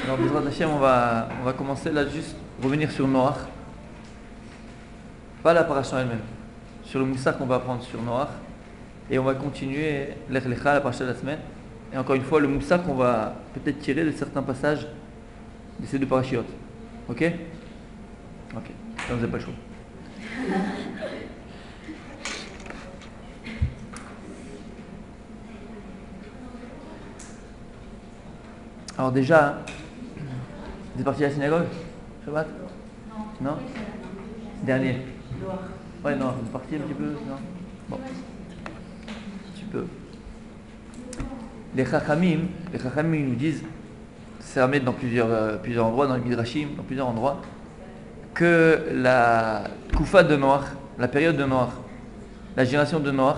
Alors, Bezrat Hashem, on va commencer là, juste revenir sur Noach. Pas la parasha elle-même, sur le moussar qu'on va apprendre sur Noach. Et on va continuer Lech Lecha, la parasha de la semaine. Et encore une fois, le moussar qu'on va peut-être tirer de certains passages de ces deux parashiotes. Ok? Ok, là vous n'avez pas le choix. Alors déjà, vous êtes parti à la synagogue, Shabbat? Non. Non? Dernier. Ouais, non, vous êtes parti un petit peu, non? Bon. Un petit peu. Les Chachamim nous disent, c'est ramené dans plusieurs endroits, dans les Midrashim, dans plusieurs endroits, que la Koufa de Noach, la période de Noach, la génération de Noach,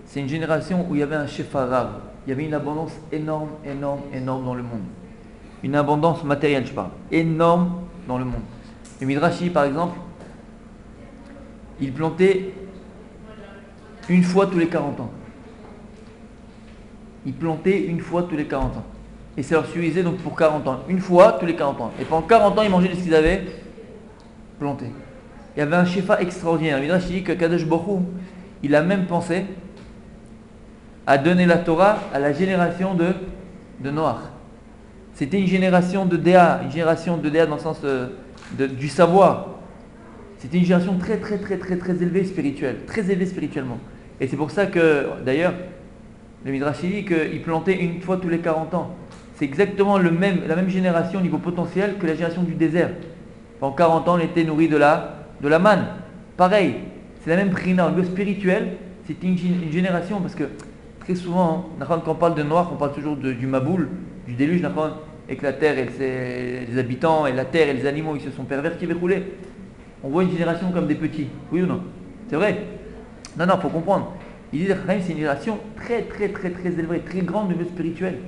c'est une génération où il y avait un Shefarav. Il y avait une abondance énorme dans le monde. Une abondance matérielle, je parle. Énorme dans le monde. Le Midrashi, par exemple, il plantait une fois tous les 40 ans. Il plantait une fois tous les 40 ans. Et ça leur suffisait donc pour 40 ans. Une fois tous les 40 ans. Et pendant 40 ans, ils mangeaient de ce qu'ils avaient planté. Il y avait un shefa extraordinaire. Le Midrashi dit que Kadosh Baruch Hu, il a même pensé à donner la Torah à la génération de Noach. C'était une génération de Déa, dans le sens du savoir. C'était une génération très élevée spirituellement. Et c'est pour ça que, d'ailleurs, le Midrash dit qu'il plantait une fois tous les 40 ans. C'est exactement la même génération au niveau potentiel que la génération du désert. Pendant 40 ans, on était nourri de la manne. Pareil, c'est la même prina. Au niveau spirituel, c'était une génération, parce que très souvent, quand on parle de Noach, on parle toujours du Maboul, du déluge, et que la terre et les habitants, et la terre et les animaux, ils se sont pervertis et roulés. On voit une génération comme des petits, oui ou non? C'est vrai? Non, il faut comprendre. Il dit que c'est une génération très élevée, très grande de niveau spirituel.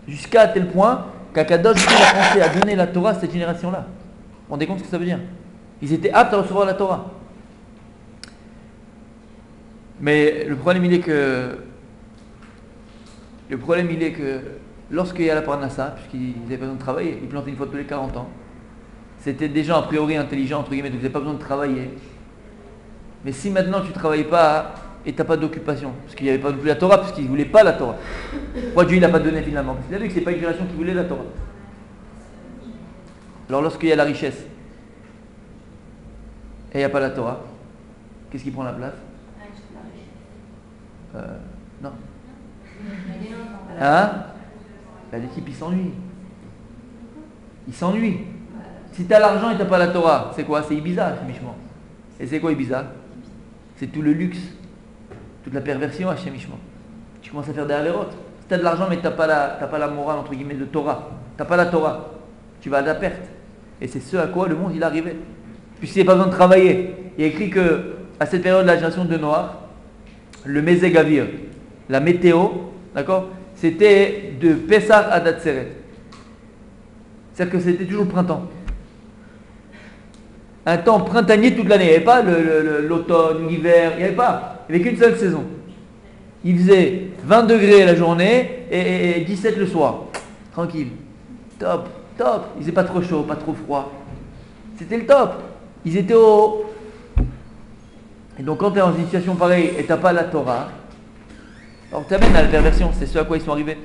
Jusqu'à tel point qu'Akadosh a pensé à donner la Torah à cette génération-là. Vous vous rendez compte ce que ça veut dire? Ils étaient aptes à recevoir la Torah. Mais le problème il est que lorsqu'il y a la Parnassa, puisqu'ils n'avaient pas besoin de travailler, ils plantaient une fois tous les 40 ans. C'était des gens a priori intelligents, entre guillemets, donc ils n'avaient pas besoin de travailler. Mais si maintenant tu ne travailles pas et tu n'as pas d'occupation, parce qu'il n'y avait pas non plus la Torah, parce qu'ils ne voulaient pas la Torah. Pourquoi Dieu n'a pas donné finalement? Parce qu'il a vu que ce n'est pas une génération qui voulait la Torah. Alors lorsqu'il y a la richesse et il n'y a pas la Torah, qu'est-ce qui prend la place? Non. Hein? Les types ils s'ennuient. Ils s'ennuient. Si tu as l'argent et tu n'as pas la Torah, c'est quoi? C'est Ibiza, chemichement. Et c'est quoi Ibiza? C'est tout le luxe, toute la perversion, chemichement. Tu commences à faire des alérotes. Si tu as de l'argent mais tu n'as pas la morale, entre guillemets, de Torah, tu n'as pas la Torah, tu vas à la perte. Et c'est ce à quoi le monde il est arrivé. Puisqu'il n'y a pas besoin de travailler. Il est écrit que à cette période de la génération de Noach, le Mézégavir, la météo, d'accord, c'était de Pessah à Datseret. C'est-à-dire que c'était toujours le printemps. Un temps printanier toute l'année. Il n'y avait pas l'automne, l'hiver, il n'y avait pas. Il n'y avait qu'une seule saison. Il faisait 20 degrés la journée et 17 le soir. Tranquille. Top. Il faisait pas trop chaud, pas trop froid. C'était le top. Ils étaient au... Et donc quand tu es dans une situation pareille et tu n'as pas la Torah, alors tu amènes à la perversion. C'est ce à quoi ils sont arrivés.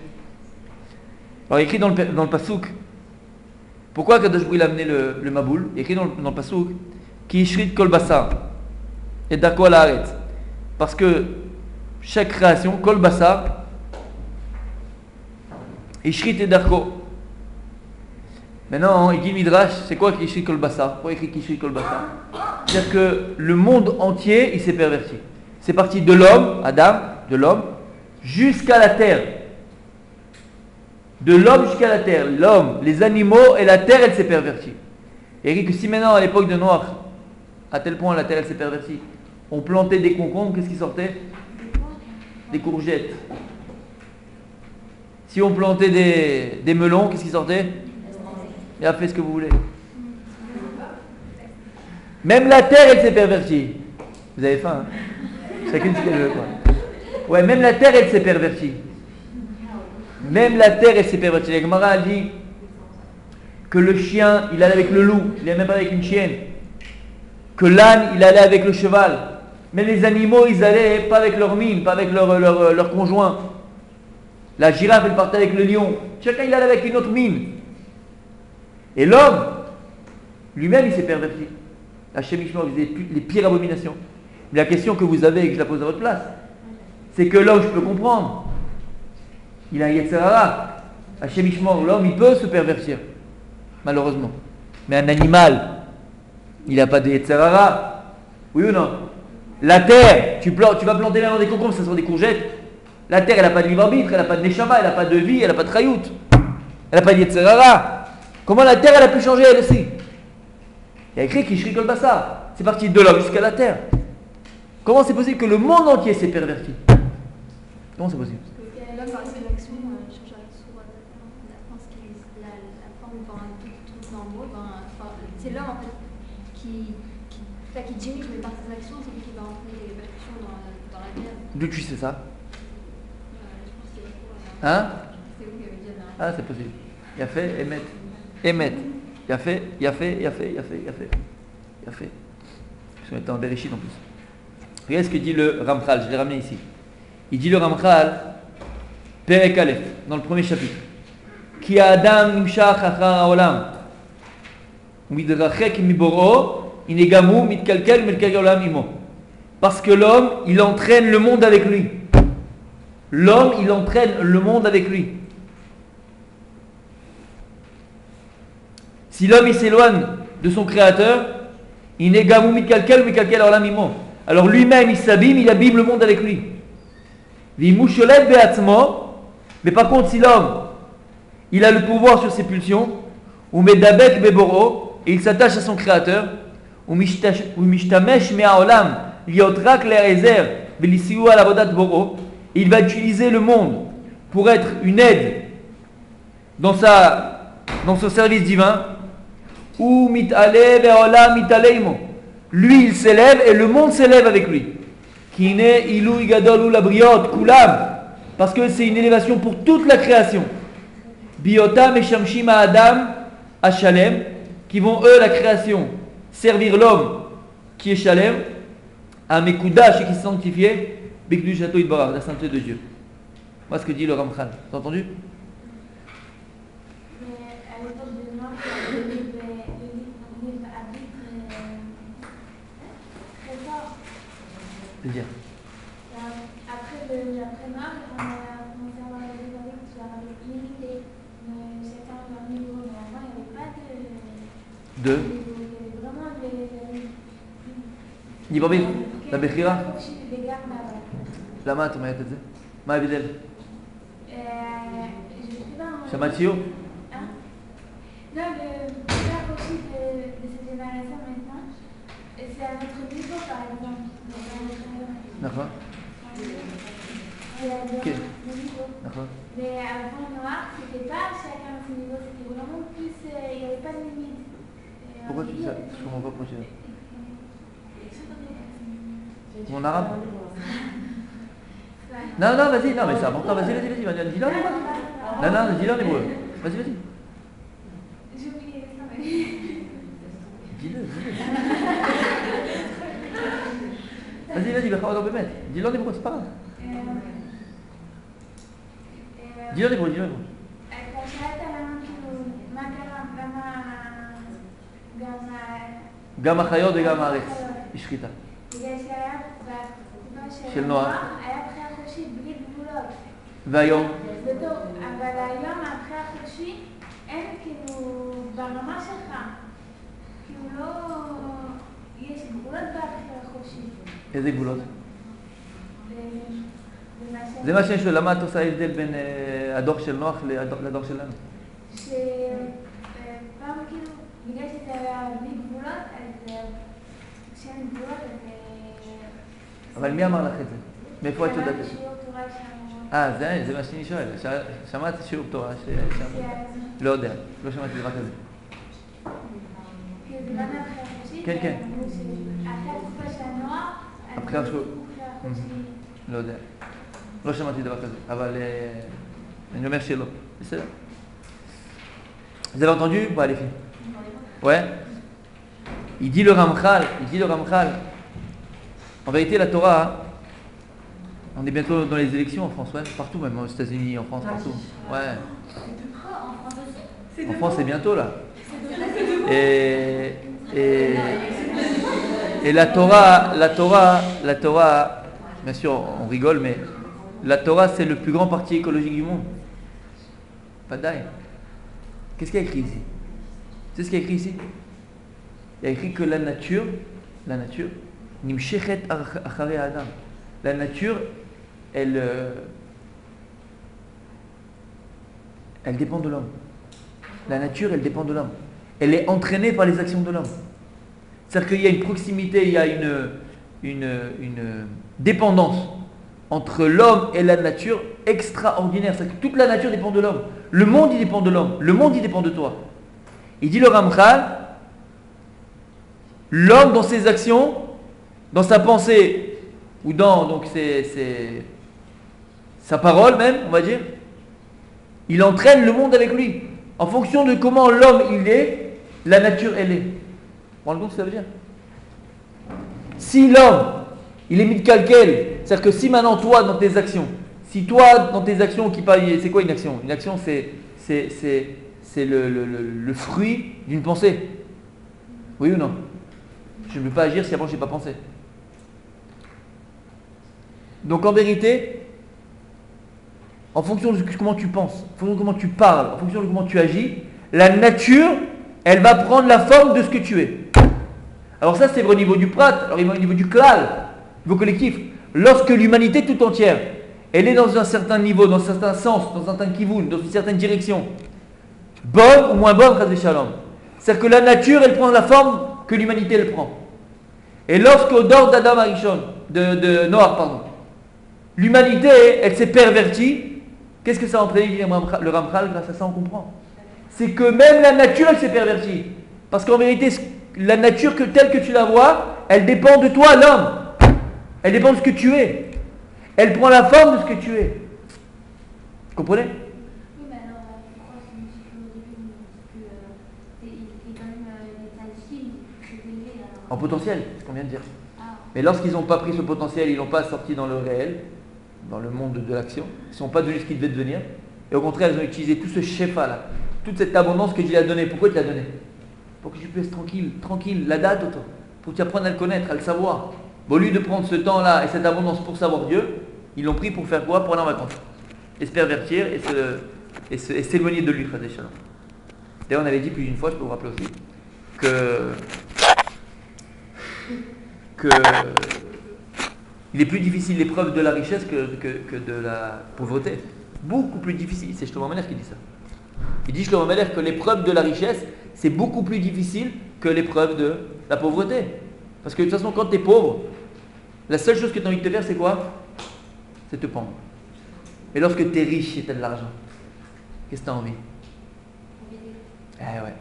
Alors écrit dans le Passouk, pourquoi Kadosh Baruch Hu a amené le Maboul? Écrit dans le Passouk, Ki ishrit kol basar et dako al haaretz. Parce que chaque création, kol basar, ishrit et dako. Maintenant, il dit Midrash, c'est quoi Ki ishrit kol basar? Pourquoi écrit Ki ishrit kol basar? C'est-à-dire que le monde entier, il s'est perverti. C'est parti de l'homme, Adam, de l'homme, jusqu'à la terre. De l'homme jusqu'à la terre, l'homme, les animaux et la terre, elle s'est pervertie. Et il dit que si maintenant, à l'époque de Noach, à tel point la terre, elle s'est pervertie, on plantait des concombres, qu'est-ce qui sortait? Des courgettes. Si on plantait des melons, qu'est-ce qui sortait? Et a fait ce que vous voulez. Même la terre, elle s'est pervertie. Vous avez faim, hein? Chacune ce qu'elle veut, quoi. Ouais, même la terre, elle s'est pervertie. Même la terre, elle s'est pervertie. La Gemara dit que le chien, il allait avec le loup, il n'allait même pas avec une chienne, que l'âne, il allait avec le cheval. Mais les animaux, ils allaient pas avec leur mine, pas avec leur conjoint. La girafe, elle partait avec le lion. Chacun, il allait avec une autre mine. Et l'homme, lui-même, il s'est perverti. Hachem Ishmael faisait les pires abominations. Mais la question que vous avez, et que je la pose à votre place, c'est que l'homme, je peux comprendre. Il a un Yetzer Hara. Hachem Ishmael, l'homme, il peut se pervertir. Malheureusement. Mais un animal, il n'a pas de Yetzer Hara. Oui ou non? La terre, tu vas planter maintenant des concombres, ça sera des courgettes. La terre, elle n'a pas de libre arbitre, elle n'a pas de neshama, elle n'a pas de vie, elle n'a pas de chayout. Elle n'a pas de Yetzer Hara. Comment la terre, elle a pu changer elle aussi? Il y a écrit Kishri Kol Bassar. C'est parti de l'homme jusqu'à la terre. Comment c'est possible que le monde entier s'est perverti? Comment c'est possible? L'homme, par ses actions, change la forme, tout en gros, c'est l'homme en fait qui dirige, mais par ses actions, c'est lui qui va entraîner les répercussions dans la terre. D'où tu sais ça? Je pense que c'est Hein? c'est vous qui avez dit la dernière. Ah, c'est possible. Il y a fait, émet. Émet. Il y a fait. Parce qu'on était en Bereshit en plus. Regardez ce que dit le Ramchal, je l'ai ramené ici. Il dit le Ramchal, Perek Aleph, dans le premier chapitre. Ki Adam nimshach achar haolam, midrachek miboro, inegamu mitkalkel mitkalkel olam imo. Parce que l'homme, il entraîne le monde avec lui. L'homme, il entraîne le monde avec lui. Si l'homme, il s'éloigne de son créateur, inegamu mitkalkel mitkalkel olam imo. Alors lui-même, il s'abîme, il abîme le monde avec lui. Mais par contre, si l'homme, il a le pouvoir sur ses pulsions, ou medabek beboro, et il s'attache à son créateur, ou mishtamesh me'aolam, liotrak le'ezer, velisiu al avodat boro, il va utiliser le monde pour être une aide dans son service divin, ou mitale ve'olam mitaleimo. Lui, il s'élève et le monde s'élève avec lui. Kine ilu igadol ulabriot kulam. Parce que c'est une élévation pour toute la création. Biotam et shamshim adam Shalem, qui vont eux, la création, servir l'homme qui est Shalem, à Mekudash et qui s'est sanctifié, Bikdu Château Idbarach, la sainteté de Dieu. Voilà ce que dit le Ramchal. T'as entendu? C'est-à-dire après mort, on a commencé à avoir des avis qui sont limités. Chacun à leur niveau. Mais avant, il n'y avait pas de. De Il y avait vraiment des. Nibabil, la Bechira. למה את אומרת את זה? מה ההבדל? שמעתיו? Non, le père aussi de cette génération maintenant, c'est à notre niveau par exemple. נכון. Okay. נכון. Mais avant Noir, c'était pas chacun à son niveau, c'était vraiment plus, il n'y avait pas de limite. Pourquoi tu dis ça? Je comprends pas pourquoi tu dis ça. Mon arabe? Non, non, vas-y, non, mais c'est important, vas-y, dis-le en hébreu. Non, dis-le en hébreu. Vas-y. J'ai oublié ça, mais. Dis-le. Vas-y, dis-le en hébreu, c'est pas grave. dis-le en hébreu. גם החיות וגם הארץ, השחיתה. של נוח. היה בחירה חופשית בלי גבולות. והיום? אבל היום הבחירה חופשית אין כאילו ברמה שלך. כאילו לא... יש גבולות בבחירה חופשית. איזה גבולות? זה מה שיש לו, למה את עושה הבדל בין הדוח של נוח לדוח שלנו? פעם כאילו, בגלל שזה היה בלי גבולות, אז כשאין גבולות אז... אבל מי אמר לך את זה? מאיפה את יודעת את זה? זה מה שאני שואל. שמעת שיעור תורה לא יודע, לא שמעתי דבר כזה. כן. הבחירה שלו... לא יודע. לא שמעתי דבר כזה, אבל אני אומר שלא. בסדר. Vous avez entendu? Ouais, les filles. Ouais. Il dit le Ramchal. En vérité, la Torah, hein, on est bientôt dans les élections en France, ouais, partout, même aux États-Unis, en France, partout. Ouais. En France, c'est bientôt là. Et la Torah, bien sûr, on rigole, mais la Torah, c'est le plus grand parti écologique du monde. Pas d'ail. Qu'est-ce qu'il y a écrit ici? Tu sais ce qu'il y a écrit ici? Il y a écrit que la nature, nimshechet achare adam. La nature, elle dépend de l'homme. La nature, elle dépend de l'homme. Elle est entraînée par les actions de l'homme. C'est-à-dire qu'il y a une proximité, il y a une dépendance entre l'homme et la nature extraordinaire. C'est-à-dire que toute la nature dépend de l'homme. Le monde, il dépend de l'homme. Le monde, il dépend de toi. Il dit le Ramchal, l'homme dans ses actions, dans sa pensée, ou dans donc sa parole même, on va dire, il entraîne le monde avec lui. En fonction de comment l'homme il est, la nature elle est. Vous vous rendez compte ce que ça veut dire? Si l'homme, il est mis de calquel, c'est-à-dire que si maintenant toi dans tes actions, c'est quoi une action? Une action c'est le fruit d'une pensée. Oui ou non? Je ne peux pas agir si avant je n'ai pas pensé. Donc en vérité, en fonction de comment tu penses, en fonction de comment tu parles, en fonction de comment tu agis, la nature, elle va prendre la forme de ce que tu es. Alors ça c'est au niveau du prat, alors au niveau du klal, au niveau collectif. Lorsque l'humanité tout entière, elle est dans un certain niveau, dans un certain sens, dans un certain kivoun, dans une certaine direction, bonne ou moins bonne, chas v'shalom. C'est-à-dire que la nature, elle prend la forme que l'humanité, elle prend. Et lorsqu'au dehors d'Adam Arishon, de Noah, pardon, l'humanité, elle s'est pervertie, qu'est-ce que ça a entraîné le Ramchal? Grâce à ça, on comprend. C'est que même la nature, elle s'est pervertie. Parce qu'en vérité, la nature telle que tu la vois, elle dépend de toi, l'homme. Elle dépend de ce que tu es. Elle prend la forme de ce que tu es. Vous comprenez? Oui, mais alors, pourquoi c'est une psychologie? Parce qu'il est quand même l'état de film, c'est élevé. En potentiel, c'est ce qu'on vient de dire. Ah. Mais lorsqu'ils n'ont pas pris ce potentiel, ils ne l'ont pas sorti dans le réel, dans le monde de l'action, ils ne sont pas devenus ce qu'ils devaient devenir. Et au contraire, ils ont utilisé tout ce shefa là, toute cette abondance que Dieu a donnée. Pourquoi il te l'a donnée? Pour que tu puisses tranquille, la date, pour que tu apprennes à le connaître, à le savoir. Au lieu de prendre ce temps-là et cette abondance pour savoir Dieu, ils l'ont pris pour faire quoi? Pour aller en vacances. Et se pervertir et s'éloigner de lui. D'ailleurs, on avait dit plus d'une fois, je peux vous rappeler aussi, que il est plus difficile l'épreuve de la richesse que de la pauvreté. Beaucoup plus difficile. C'est Shlomo Ameler qui dit ça. Il dit Shlomo Ameler que l'épreuve de la richesse, c'est beaucoup plus difficile que l'épreuve de la pauvreté. Parce que de toute façon, quand tu es pauvre, la seule chose que tu as envie de te faire, c'est quoi? C'est te pendre. Mais lorsque tu es riche et tu as de l'argent, qu'est-ce que tu as envie? Eh ouais.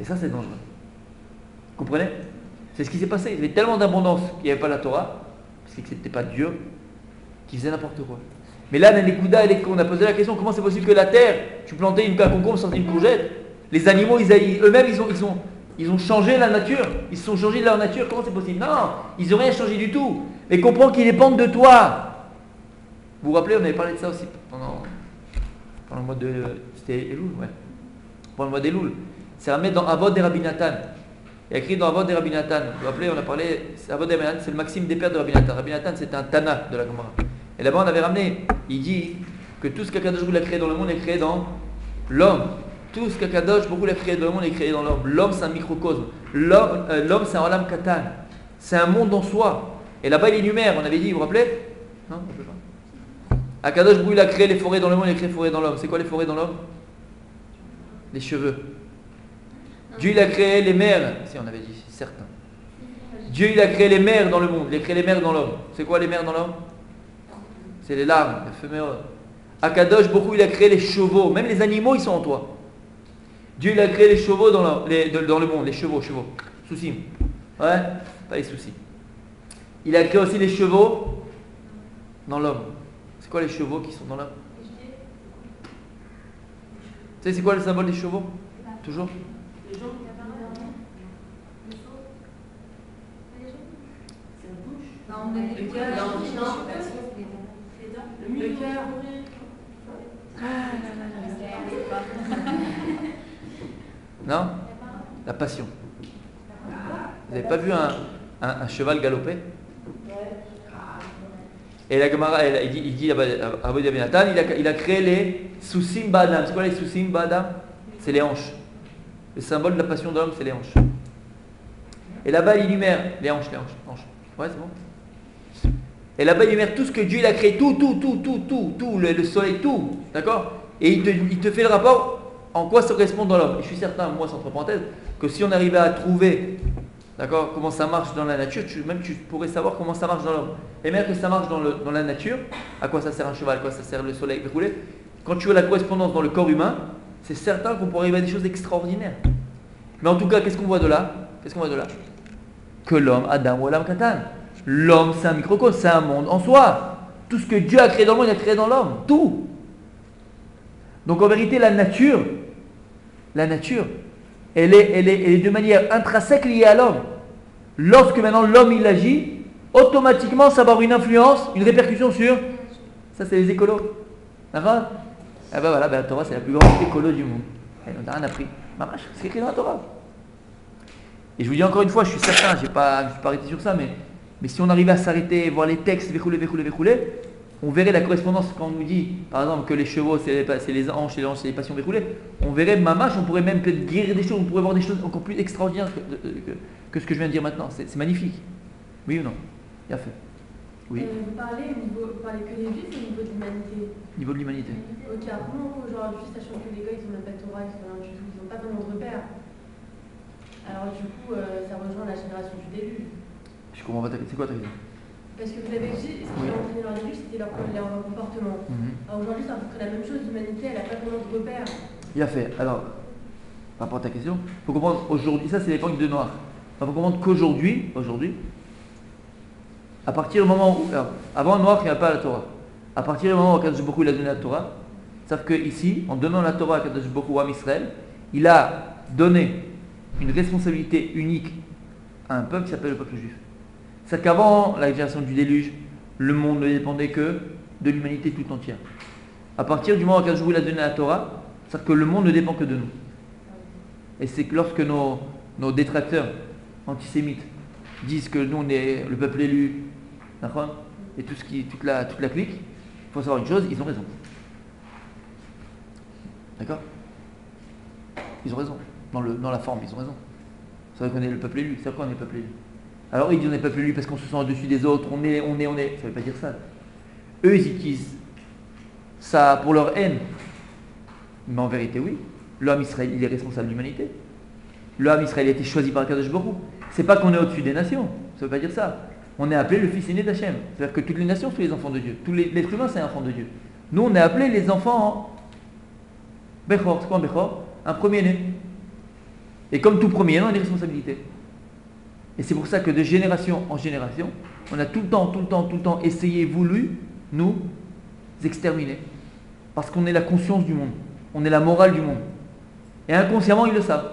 Et ça, c'est dangereux. Vous comprenez? C'est ce qui s'est passé. Il y avait tellement d'abondance qu'il n'y avait pas la Torah, parce que c'était pas Dieu, qui faisait n'importe quoi. Mais là, on a posé la question, comment c'est possible que la terre, tu plantais un concombre, sortait une courgette? Les animaux, eux-mêmes, ils ont changé la nature. Ils se sont changés de leur nature. Comment c'est possible? Non, ils n'ont rien changé du tout. Et comprends qu'ils dépendent de toi. Vous vous rappelez, on avait parlé de ça aussi pendant le mois de... C'était Elul, ouais. Pendant le mois d'Elul. C'est ramené dans Avod et Rabbi Nathan. Il y a écrit dans Avod et Rabbi Nathan. Vous vous rappelez, on a parlé... Avod et Rabbi Nathan, c'est le maxime des pères de Rabbi Nathan. Rabbi Nathan, c'était un Tana de la Gemara. Et là-bas, on avait ramené. Il dit que tout ce qu'Akadosh Baruch Hu a créé dans le monde est créé dans l'homme. Tout ce qu'Akadosh Baruch Hu a créé dans le monde est créé dans l'homme. L'homme, c'est un microcosme. L'homme, c'est un olam katan. C'est un monde en soi. Et là-bas, il énumère. On avait dit, vous vous rappelez? Non, on peut pas. Akadosh Baruch Hu a créé les forêts dans le monde, il a créé les forêts dans l'homme. C'est quoi les forêts dans l'homme? Les cheveux. Dieu, il a créé les mers. Si, on avait dit, c'est certain. Dieu, il a créé les mers dans le monde. Il a créé les mers dans l'homme. C'est quoi les mers dans l'homme? C'est les larmes, les féméraux. Akadosh Baruch Hu, il a créé les chevaux. Même les animaux, ils sont en toi. Dieu, il a créé les chevaux dans le monde. Les chevaux. Soucis. Ouais, pas les soucis. Il a créé aussi les chevaux dans l'homme. C'est quoi les chevaux qui sont dans l'homme? sais, c'est quoi le symbole des chevaux? Toujours? Les gens, Non, on a des le cœur, le cœur. Non? La passion. Vous n'avez pas vu un cheval galoper? Et la Gemara, il dit à Rabbi Nathan, il a créé les Soussim Ba'adam. C'est quoi les Soussim Ba'adam? C'est les hanches. Le symbole de la passion de l'homme, c'est les hanches. Et là-bas, il énumère les hanches. Ouais, c'est bon. Et là-bas, il énumère tout ce que Dieu il a créé, tout, le soleil, tout. D'accord? Et il te fait le rapport en quoi ça correspond dans l'homme. Et je suis certain, moi, c'est entre parenthèses, que si on arrivait à trouver, d'accord, comment ça marche dans la nature, tu pourrais savoir comment ça marche dans l'homme. Et même que ça marche dans la nature, à quoi ça sert un cheval, à quoi ça sert le soleil, quand tu vois la correspondance dans le corps humain, c'est certain qu'on pourrait arriver à des choses extraordinaires. Mais en tout cas, qu'est-ce qu'on voit de là? Que l'homme, Adam ou Olam Katan. L'homme, c'est un microcosme, c'est un monde en soi. Tout ce que Dieu a créé dans le monde, il a créé dans l'homme. Tout. Donc en vérité, la nature, elle est de manière intrinsèque liée à l'homme. Lorsque maintenant l'homme il agit, automatiquement ça va avoir une influence, une répercussion sur. Ça, c'est les écolos. D'accord? Ah ben voilà, la Torah, c'est la plus grande écolo du monde. Et on n'a rien appris. Mamash, c'est écrit dans la Torah. Et je vous dis encore une fois, je suis certain, je ne suis pas arrêté sur ça, mais si on arrivait à s'arrêter, voir les textes, on verrait la correspondance quand on nous dit, par exemple, que les chevaux, c'est les hanches, c'est les passions verroulées. On verrait, mamash, on pourrait même peut-être guérir des choses, on pourrait voir des choses encore plus extraordinaires que ce que je viens de dire maintenant. C'est magnifique. Oui ou non? Bien fait. Oui. Vous parlez que des juifs au niveau de l'humanité. Niveau de l'humanité. Ok, comment aujourd'hui, sachant que les gars, ils n'ont même pas de Torah, ils n'ont pas vraiment de repères. Alors du coup, ça rejoint la génération du déluge. Je comprends pas, c'est quoi ta question? Parce que vous avez dit, ce qui a entraîné leur déluge, c'était leur comportement. Alors aujourd'hui, c'est à peu près la même chose. L'humanité, elle n'a pas vraiment de repères. Bien fait. Alors, par rapport à ta question, il faut comprendre aujourd'hui, ça c'est l'époque de Noir. Il faut comprendre qu'aujourd'hui, à partir du moment où, alors, avant Noir, il n'y a pas la Torah. À partir du moment où Kadosh Baruch Hu, il a donné la Torah, c'est-à-dire qu'ici, en donnant la Torah à Kadosh Baruch Hu, à Israël, il a donné une responsabilité unique à un peuple qui s'appelle le peuple juif. C'est qu'avant la génération du déluge, le monde ne dépendait que de l'humanité tout entière. À partir du moment où Kadosh Baruch Hu a donné la Torah, c'est-à-dire que le monde ne dépend que de nous. Et c'est que lorsque nos détracteurs antisémites disent que nous on est le peuple élu, d'accord, et toute la clique, il faut savoir une chose, ils ont raison. D'accord? Ils ont raison. Dans la forme, ils ont raison. C'est vrai qu'on est le peuple élu. C'est vrai qu'on est le peuple élu. Alors ils disent on est le peuple élu parce qu'on se sent au-dessus des autres, on est. Ça ne veut pas dire ça. Eux, ils utilisent ça pour leur haine. Mais en vérité, oui. L'homme Israël, il est responsable de l'humanité. L'homme Israël a été choisi par Kadosh Baruch Hu. C'est pas qu'on est au-dessus des nations. Ça ne veut pas dire ça. On est appelé le fils aîné d'Hachem. C'est-à-dire que toutes les nations sont les enfants de Dieu. L'être humain, c'est un enfant de Dieu. Nous, on est appelés les enfants en Bechor. C'est quoi un Bechor? Un premier-né. Et comme tout premier-né, on a des responsabilités. Et c'est pour ça que de génération en génération, on a tout le temps essayé, voulu nous exterminer. Parce qu'on est la conscience du monde. On est la morale du monde. Et inconsciemment, ils le savent.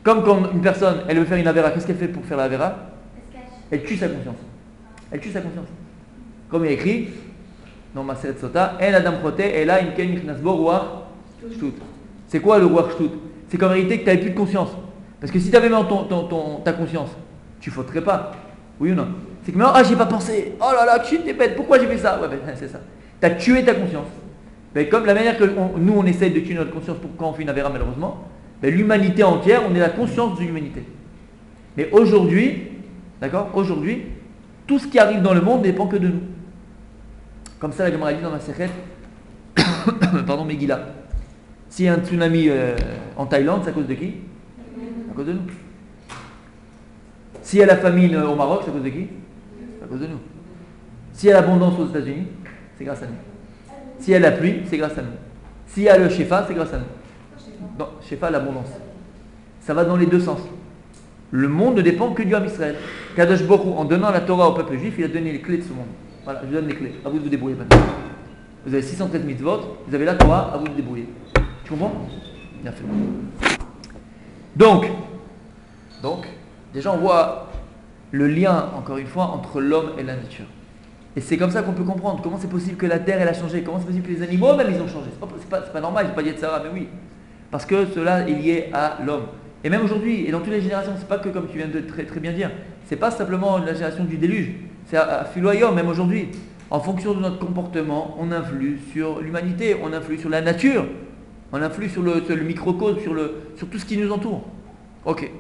Comme quand une personne, elle veut faire une avéra, qu'est-ce qu'elle fait pour faire la avéra? Elle tue sa conscience. Comme il est écrit dans Maseret Sota, En Adam Chote, Ela Imken Nichnasbo Ruach Shtut. C'est quoi le Ruach Shtut? C'est qu'en réalité que tu n'avais plus de conscience. Parce que si tu avais maintenant ta conscience, tu ne faudrais pas. Oui ou non? C'est que maintenant, j'ai pas pensé. Oh là là, tu t'es bête, pourquoi j'ai fait ça? Ouais, ben c'est ça. Tu as tué ta conscience. Ben, comme la manière que nous on essaye de tuer notre conscience pour quand on fait une avéra malheureusement, ben, l'humanité entière, on est la conscience de l'humanité. Mais aujourd'hui, d'accord, aujourd'hui, tout ce qui arrive dans le monde ne dépend que de nous. Comme ça, la Gemara dit dans la Sechet, pardon, Megillah. S'il y a un tsunami en Thaïlande, c'est à cause de qui? À cause de nous. S'il y a la famine au Maroc, c'est à cause de qui? C'est à cause de nous. S'il y a l'abondance aux États-Unis, c'est grâce à nous. S'il y a la pluie, c'est grâce à nous. S'il y a le Shefa, c'est grâce à nous. Non, Shefa, l'abondance. Ça va dans les deux sens. Le monde ne dépend que du Ham Israël. Kadosh Baruch Hu, en donnant la Torah au peuple juif, il a donné les clés de ce monde. Voilà, je vous donne les clés. À vous de vous débrouiller maintenant. Vous avez 613 mitzvot, vous avez la Torah, à vous de vous débrouiller. Tu comprends? Bien fait. Donc, déjà on voit le lien, encore une fois, entre l'homme et la nature. Et c'est comme ça qu'on peut comprendre comment c'est possible que la terre elle a changé, comment c'est possible que les animaux même ils ont changé. C'est pas normal, je ne vais pas dire de ça, mais oui. Parce que cela est lié à l'homme. Et même aujourd'hui, et dans toutes les générations, c'est pas que comme tu viens de très, très bien dire, c'est pas simplement la génération du déluge, c'est à Philoyom, même aujourd'hui. En fonction de notre comportement, on influe sur l'humanité, on influe sur la nature, on influe sur le microcosme, sur tout ce qui nous entoure. Ok.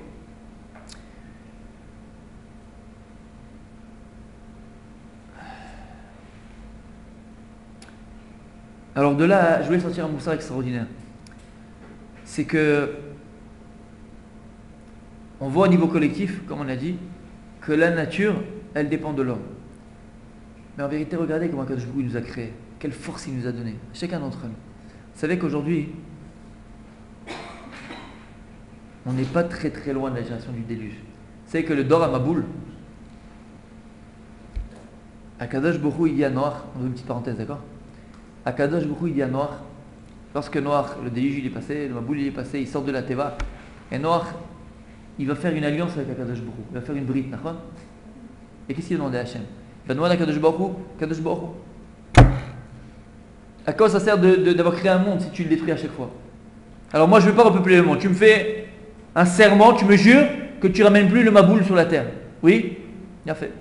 Alors de là, je voulais sortir un moussard extraordinaire. C'est que on voit au niveau collectif, comme on a dit, que la nature, elle dépend de l'homme. Mais en vérité, regardez comment Akadosh Baruch Hu nous a créé, quelle force il nous a donné, chacun d'entre nous. Vous savez qu'aujourd'hui, on n'est pas très très loin de la génération du déluge. Vous savez que le Dor HaMaboul, Akadosh Baruch Hu, il dit à Noach, on ouvre une petite parenthèse, d'accord? Akadosh Baruch Hu, il dit à Noach, lorsque Noach, le déluge il est passé, le Maboul il est passé, il sort de la Teva, et Noach, il va faire une alliance avec Akadosh Baruch Hu, il va faire une brite, d'accord? Et qu'est-ce qu'il a demandé à Hachem? Il va demander à Akadosh Baruch Hu, Akadosh Baruch Hu, à quoi ça sert d'avoir créé un monde si tu le détruis à chaque fois? Alors moi je ne veux pas repeupler le monde, tu me fais un serment, tu me jures que tu ne ramènes plus le Maboul sur la terre. Oui? Bien fait.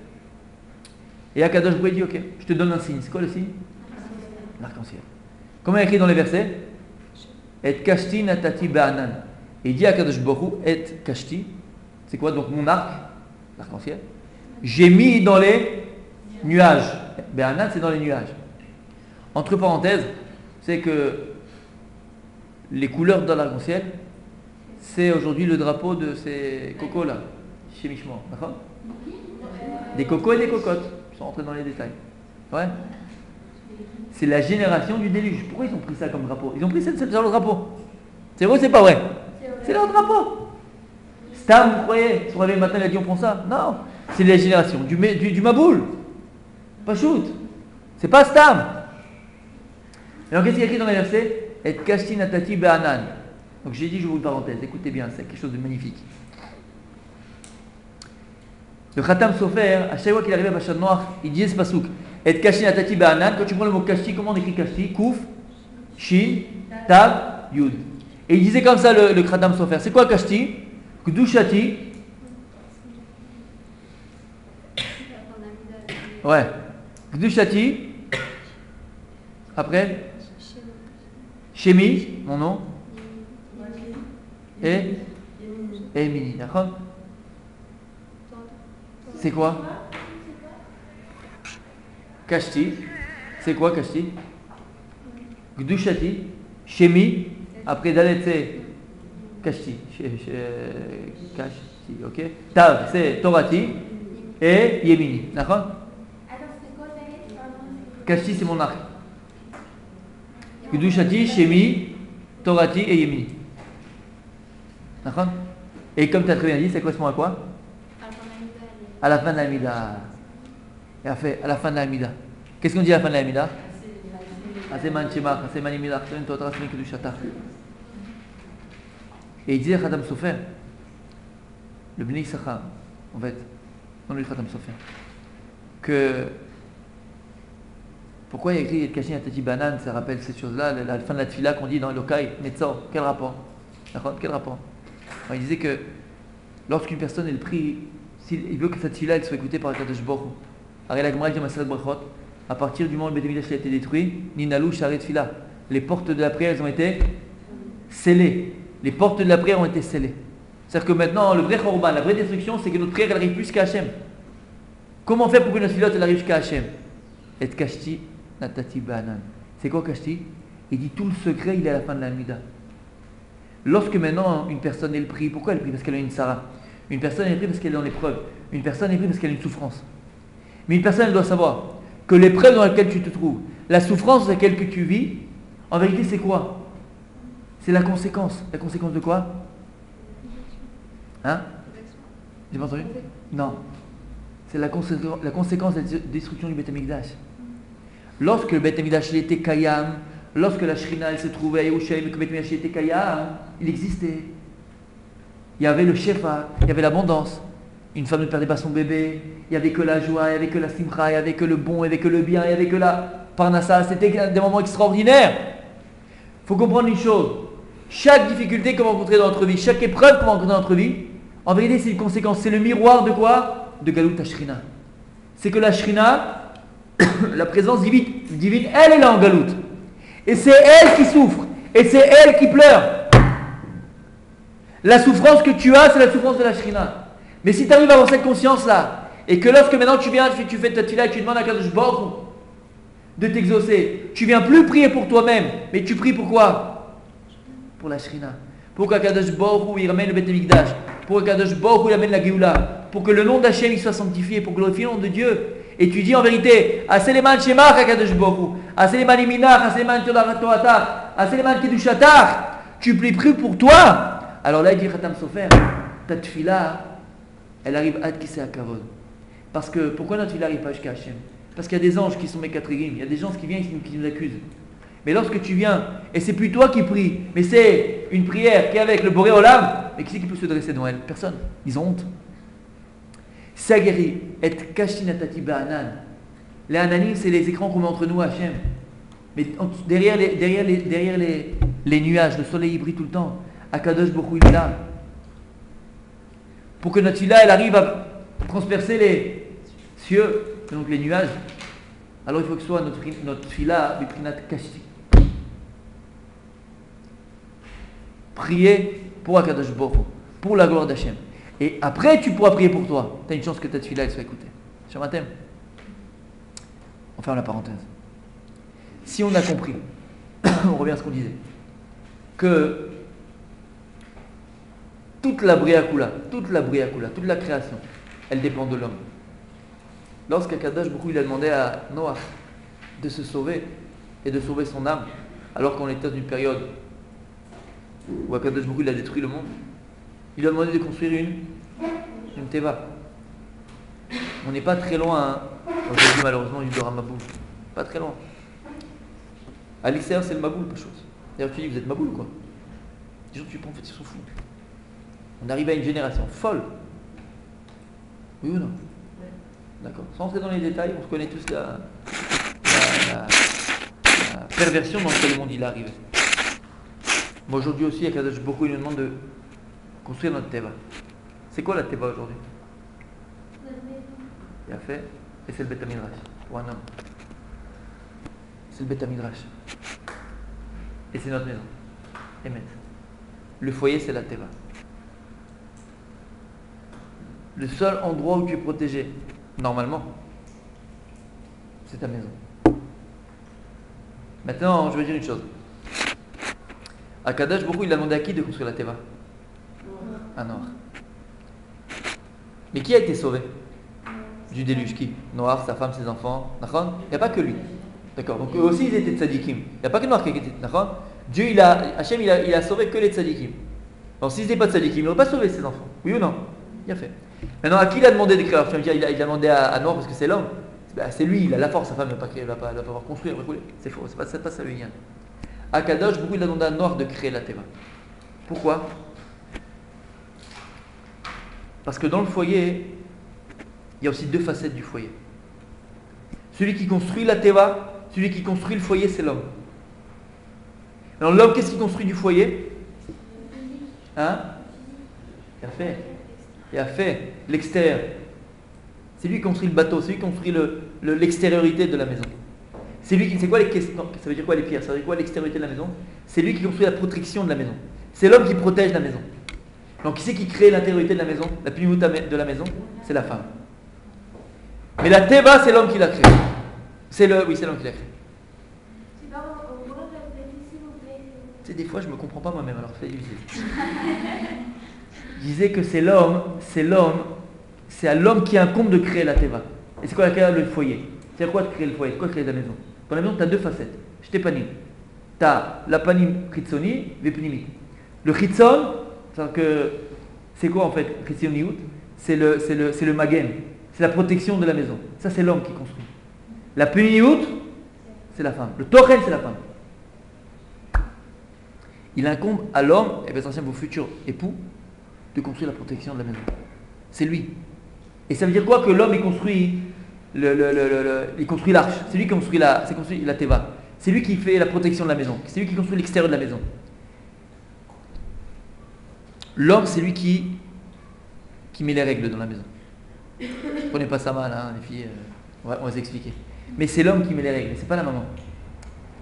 Et Akadosh Baruch Hu dit, ok, je te donne un signe. C'est quoi le signe? L'arc-en-ciel. Comment il est écrit dans les versets? Et kashti natati ba'anan. Et il dit à Kadosh Baruch Hu, et kashti, c'est quoi donc mon arc? L'arc-en-ciel. J'ai mis dans les nuages. Ba'anan, c'est dans les nuages. Entre parenthèses, c'est que les couleurs dans l'arc-en-ciel, c'est aujourd'hui le drapeau de ces cocos là, chimiquement. D'accord? Des cocos et des cocottes, sans rentrer dans les détails. Ouais? C'est la génération du déluge. Pourquoi ils ont pris ça comme drapeau? Ils ont pris ça dans leur drapeau. C'est vrai ou c'est pas vrai? C'est leur drapeau. Stam, vous croyez? Son réveil le matin, il a dit on prend ça? Non. C'est la génération du Maboul. Pas shoot. C'est pas Stam. Alors qu'est-ce qu'il y a écrit dans les versets? Et kashti natati be'anan. Donc j'ai dit, je vous une parenthèse. Écoutez bien, c'est quelque chose de magnifique. Le Khatam Sofer, à chaque fois qu'il arrivait à Bachad Noir, il disait ce pasouk. Et kashti natati be'anan. Quand tu prends le mot kashti, comment on écrit kashti? Kouf, shin, tab, yud. Et il disait comme ça le Khatam Sofer. C'est quoi kashti? Kdushati. Ouais. Kdushati. Après. Shemi, mon nom. Et Emini. D'accord? C'est quoi? Kashti. C'est quoi Kashti? Gdushati. Shemi. Après Dalet c'est Kashti. Kashti, ok? Tav c'est Torati. Et Yemini. D'accord? Attends, c'est quoi Dalet? Kashti c'est mon arc. Gdushati, Shemi, Torati et Yemini. D'accord? Et comme tu as très bien dit, ça correspond à quoi? À la fin de la Mida. Et à la fin de la Mida. Qu'est-ce qu'on dit à la fin de la Mida? Et il disait Khatam Sofer, le Bnei Issachar, en fait, dans le Khatam Sofer, que pourquoi il y a écrit Kashin Atati Banan, ça rappelle ces choses-là, la fin de la Tfila qu'on dit dans l'Okai, Netzor, quel rapport? D'accord? Quel rapport? Alors, il disait que lorsqu'une personne elle prie, il veut que cette Tfila elle soit écoutée par Akadosh Baruch Hu. Arrête la Gemara dit Maseret Brachot, à partir du moment où le Beit Mikdash a été détruit, Ninalou Sharet Tfila, les portes de la prière elles ont été scellées. Les portes de la prière ont été scellées. C'est-à-dire que maintenant, le vrai Khorban, la vraie destruction, c'est que notre prière elle arrive plus qu'à Hachem. Comment faire pour que notre Tfila elle arrive jusqu'à Hachem? Et Kashti Natati Banan. C'est quoi Kashti? Il dit tout le secret, il est à la fin de la Mida. Lorsque maintenant une personne elle prie, pourquoi elle prie? Parce qu'elle a une Sarah. Une personne elle prie parce qu'elle est dans l'épreuve. Une personne elle prie parce qu'elle a une souffrance. Mais une personne elle doit savoir que l'épreuve dans laquelle tu te trouves, la souffrance dans laquelle tu vis, en vérité c'est quoi? C'est la conséquence. La conséquence de quoi? Hein? J'ai pas entendu? Non. C'est la conséquence de la destruction du Beit Mikdash. Lorsque le Beit Mikdash était Kayam, lorsque la Shrina elle se trouvait à Yerushalayim, que Beit Midrash était Kaya, il existait. Il y avait le Shefa, il y avait l'abondance. Une femme ne perdait pas son bébé, il n'y avait que la joie, il n'y avait que la simcha, il n'y avait que le bon, il n'y avait que le bien, il n'y avait que la parnassa. C'était des moments extraordinaires. Il faut comprendre une chose. Chaque difficulté qu'on va rencontrer dans notre vie, chaque épreuve qu'on va rencontrer dans notre vie, en vérité c'est une conséquence, c'est le miroir de quoi? De Galut Ashrina. C'est que la Shrina, la présence divine, elle est là en Galut. Et c'est elle qui souffre, et c'est elle qui pleure. La souffrance que tu as, c'est la souffrance de la Shrina. Mais si tu arrives à avoir cette conscience-là, et que lorsque maintenant tu viens, tu fais ta tefila et tu demandes à Kadosh Baruch de t'exaucer, tu viens plus prier pour toi-même, mais tu pries pour quoi? Pour la Shrina. Pour qu'Akadosh Baruch Hu il ramène le Beit Mikdash. Pour qu'Akadosh Baruch Hu il amène la Géoula. Pour que le nom d'Hachem il soit sanctifié, pour glorifier le nom de Dieu. Et tu dis en vérité, Aseleman Shemach Akadosh Baruch Hu, Aseleman Iminach, Aseleman Todatar, Aseleman Kedushatar. Tu pries pour toi. Alors là il dit Khatam Sofer, ta tefila, elle arrive ad Kisei HaKavod. Parce que, pourquoi notre tefila n'arrive pas jusqu'à Hachem? Parce qu'il y a des anges qui sont Mekatrigim, il y a des gens qui viennent qui nous accusent. Mais lorsque tu viens, et c'est plus toi qui pries, mais c'est une prière qui est avec le Boré Olam, mais qui c'est qui peut se dresser devant elle? Personne. Ils ont honte. Sageri et kashinatati ba'anan. Les ananim, c'est les écrans qu'on met entre nous à Hachem. Mais derrière les nuages, le soleil brille tout le temps. Akadosh Baruch Hu il est là. Pour que notre fila, elle arrive à transpercer les cieux, donc les nuages, alors il faut que ce soit notre fila, biprinat kashti. Prier pour Akadosh Baruch Hu, pour la gloire d'Hachem. Et après, tu pourras prier pour toi. Tu as une chance que ta tefila elle soit écoutée. Sur un thème. On ferme la parenthèse. Si on a compris, on revient à ce qu'on disait, que toute la Bria Kula, toute la création, elle dépend de l'homme. Lorsqu'Akadosh Baruch Hu il a demandé à Noah de se sauver et de sauver son âme, alors qu'on était dans une période où Akadosh Baruch Hu il a détruit le monde, il lui a demandé de construire une teva. On n'est pas très loin, aujourd'hui malheureusement du Dora Maboul. Pas très loin. À l'extérieur c'est le Maboul, pas chose. D'ailleurs tu dis vous êtes Maboul quoi. Les gens tu prends en fait ils sont fous. On arrive à une génération folle. Oui ou non? D'accord. Sans entrer dans les détails, on se connaît tous la perversion dans laquelle le monde il est arrivé. Moi aujourd'hui aussi, Akadosh Baruch Hu il nous demande de construire notre teva. C'est quoi la teva aujourd'hui? Il a fait, et c'est le Beit HaMidrash pour un homme. C'est le Beit HaMidrash. Et c'est notre maison. Emet. Le foyer c'est la teva. Le seul endroit où tu es protégé, normalement, c'est ta maison. Maintenant, je vais dire une chose. Akadosh Baruch Hu, il a demandé à qui de construire la teva? À Noah. Mais qui a été sauvé du déluge? Qui? Noah, sa femme, ses enfants. Il n'y a pas que lui. D'accord. Donc eux aussi, ils étaient tzadikim. Il n'y a pas que Noah qui était. Dieu, Hachem, il a sauvé que les tzadikim. Donc s'ils n'étaient pas tzadikim, il n'aurait pas sauvé ses enfants. Oui ou non? Il a fait. Maintenant, à qui il a demandé d'écrire? Il a demandé à Noah parce que c'est l'homme. C'est lui, il a la force, sa femme ne va pas avoir construit, c'est faux, c'est pas ça lui vient. Akadosh Baruch Hu, il a demandé à Noah de créer la teva. Pourquoi? Parce que dans le foyer, il y a aussi deux facettes du foyer. Celui qui construit la teva, celui qui construit le foyer, c'est l'homme. Alors l'homme, qu'est-ce qu'il construit du foyer? Hein? Il a fait l'extérieur. C'est lui qui construit le bateau, c'est lui qui construit l'extériorité de la maison. C'est lui qui. C'est quoi les questions? Ça veut dire quoi les pierres? Ça veut dire quoi l'extériorité de la maison? C'est lui qui construit la protection de la maison. C'est l'homme qui protège la maison. Donc qui c'est qui crée l'intériorité de la maison? La pneumoute de la maison, c'est la femme. Mais la teva, c'est l'homme qui l'a créée. Oui, c'est l'homme qui l'a créée. Tu sais, des fois je me comprends pas moi-même, alors fais difficile. Je disais que c'est à l'homme qui incombe de créer la teva. Et c'est quoi le foyer? C'est quoi de créer le foyer? C'est quoi créer la maison? Dans la maison, tu as deux facettes. Je t'ai panim. Tu as la panim chitzoni, vepnimi. Le chitzon, c'est quoi en fait? Chitzoniout, c'est le magen. C'est la protection de la maison. Ça, c'est l'homme qui construit. La pnimiout, c'est la femme. Le tochen, c'est la femme. Il incombe à l'homme, et bien vos futurs époux, de construire la protection de la maison. C'est lui. Et ça veut dire quoi que l'homme il construit il construit l'arche. C'est lui qui construit la teva. C'est lui qui fait la protection de la maison. C'est lui qui construit l'extérieur de la maison. L'homme, c'est lui qui met les règles dans la maison. Prenez pas ça mal, hein, les filles. On va s'expliquer. Mais c'est l'homme qui met les règles, c'est pas la maman.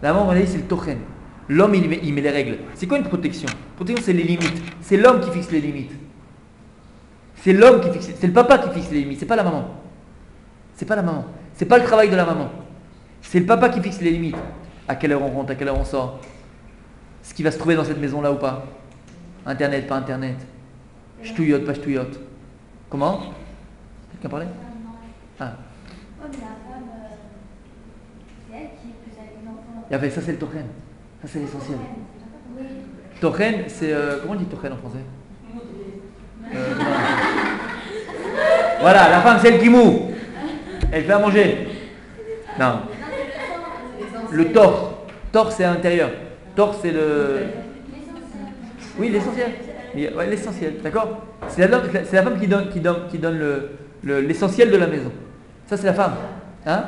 La maman, on a dit, c'est le tochen. L'homme, il met les règles. C'est quoi une protection? Protection, c'est les limites. C'est l'homme qui fixe les limites. C'est l'homme qui fixe. C'est le papa qui fixe les limites. C'est pas la maman. C'est pas la maman. C'est pas le travail de la maman. C'est le papa qui fixe les limites. À quelle heure on rentre, à quelle heure on sort. Ce qui va se trouver dans cette maison-là ou pas. Internet, pas internet. Ch'touillotte, pas ch'touillotte. Comment? Quelqu'un parlait? Ah. Oh, mais la femme, c'est elle qui peut aller dans l'enfant. Et avec ça, c'est le tochen. Ça, c'est l'essentiel. Oui. Tochen, c'est. Comment on dit tochen en français? Voilà, la femme, c'est elle qui moue. Elle fait à manger. Non. Le tor. Tor, c'est à l'intérieur. Tor, c'est le. Oui, l'essentiel. Ouais, l'essentiel, d'accord? C'est la femme qui donne l'essentiel de la maison. Ça, c'est la femme. Hein?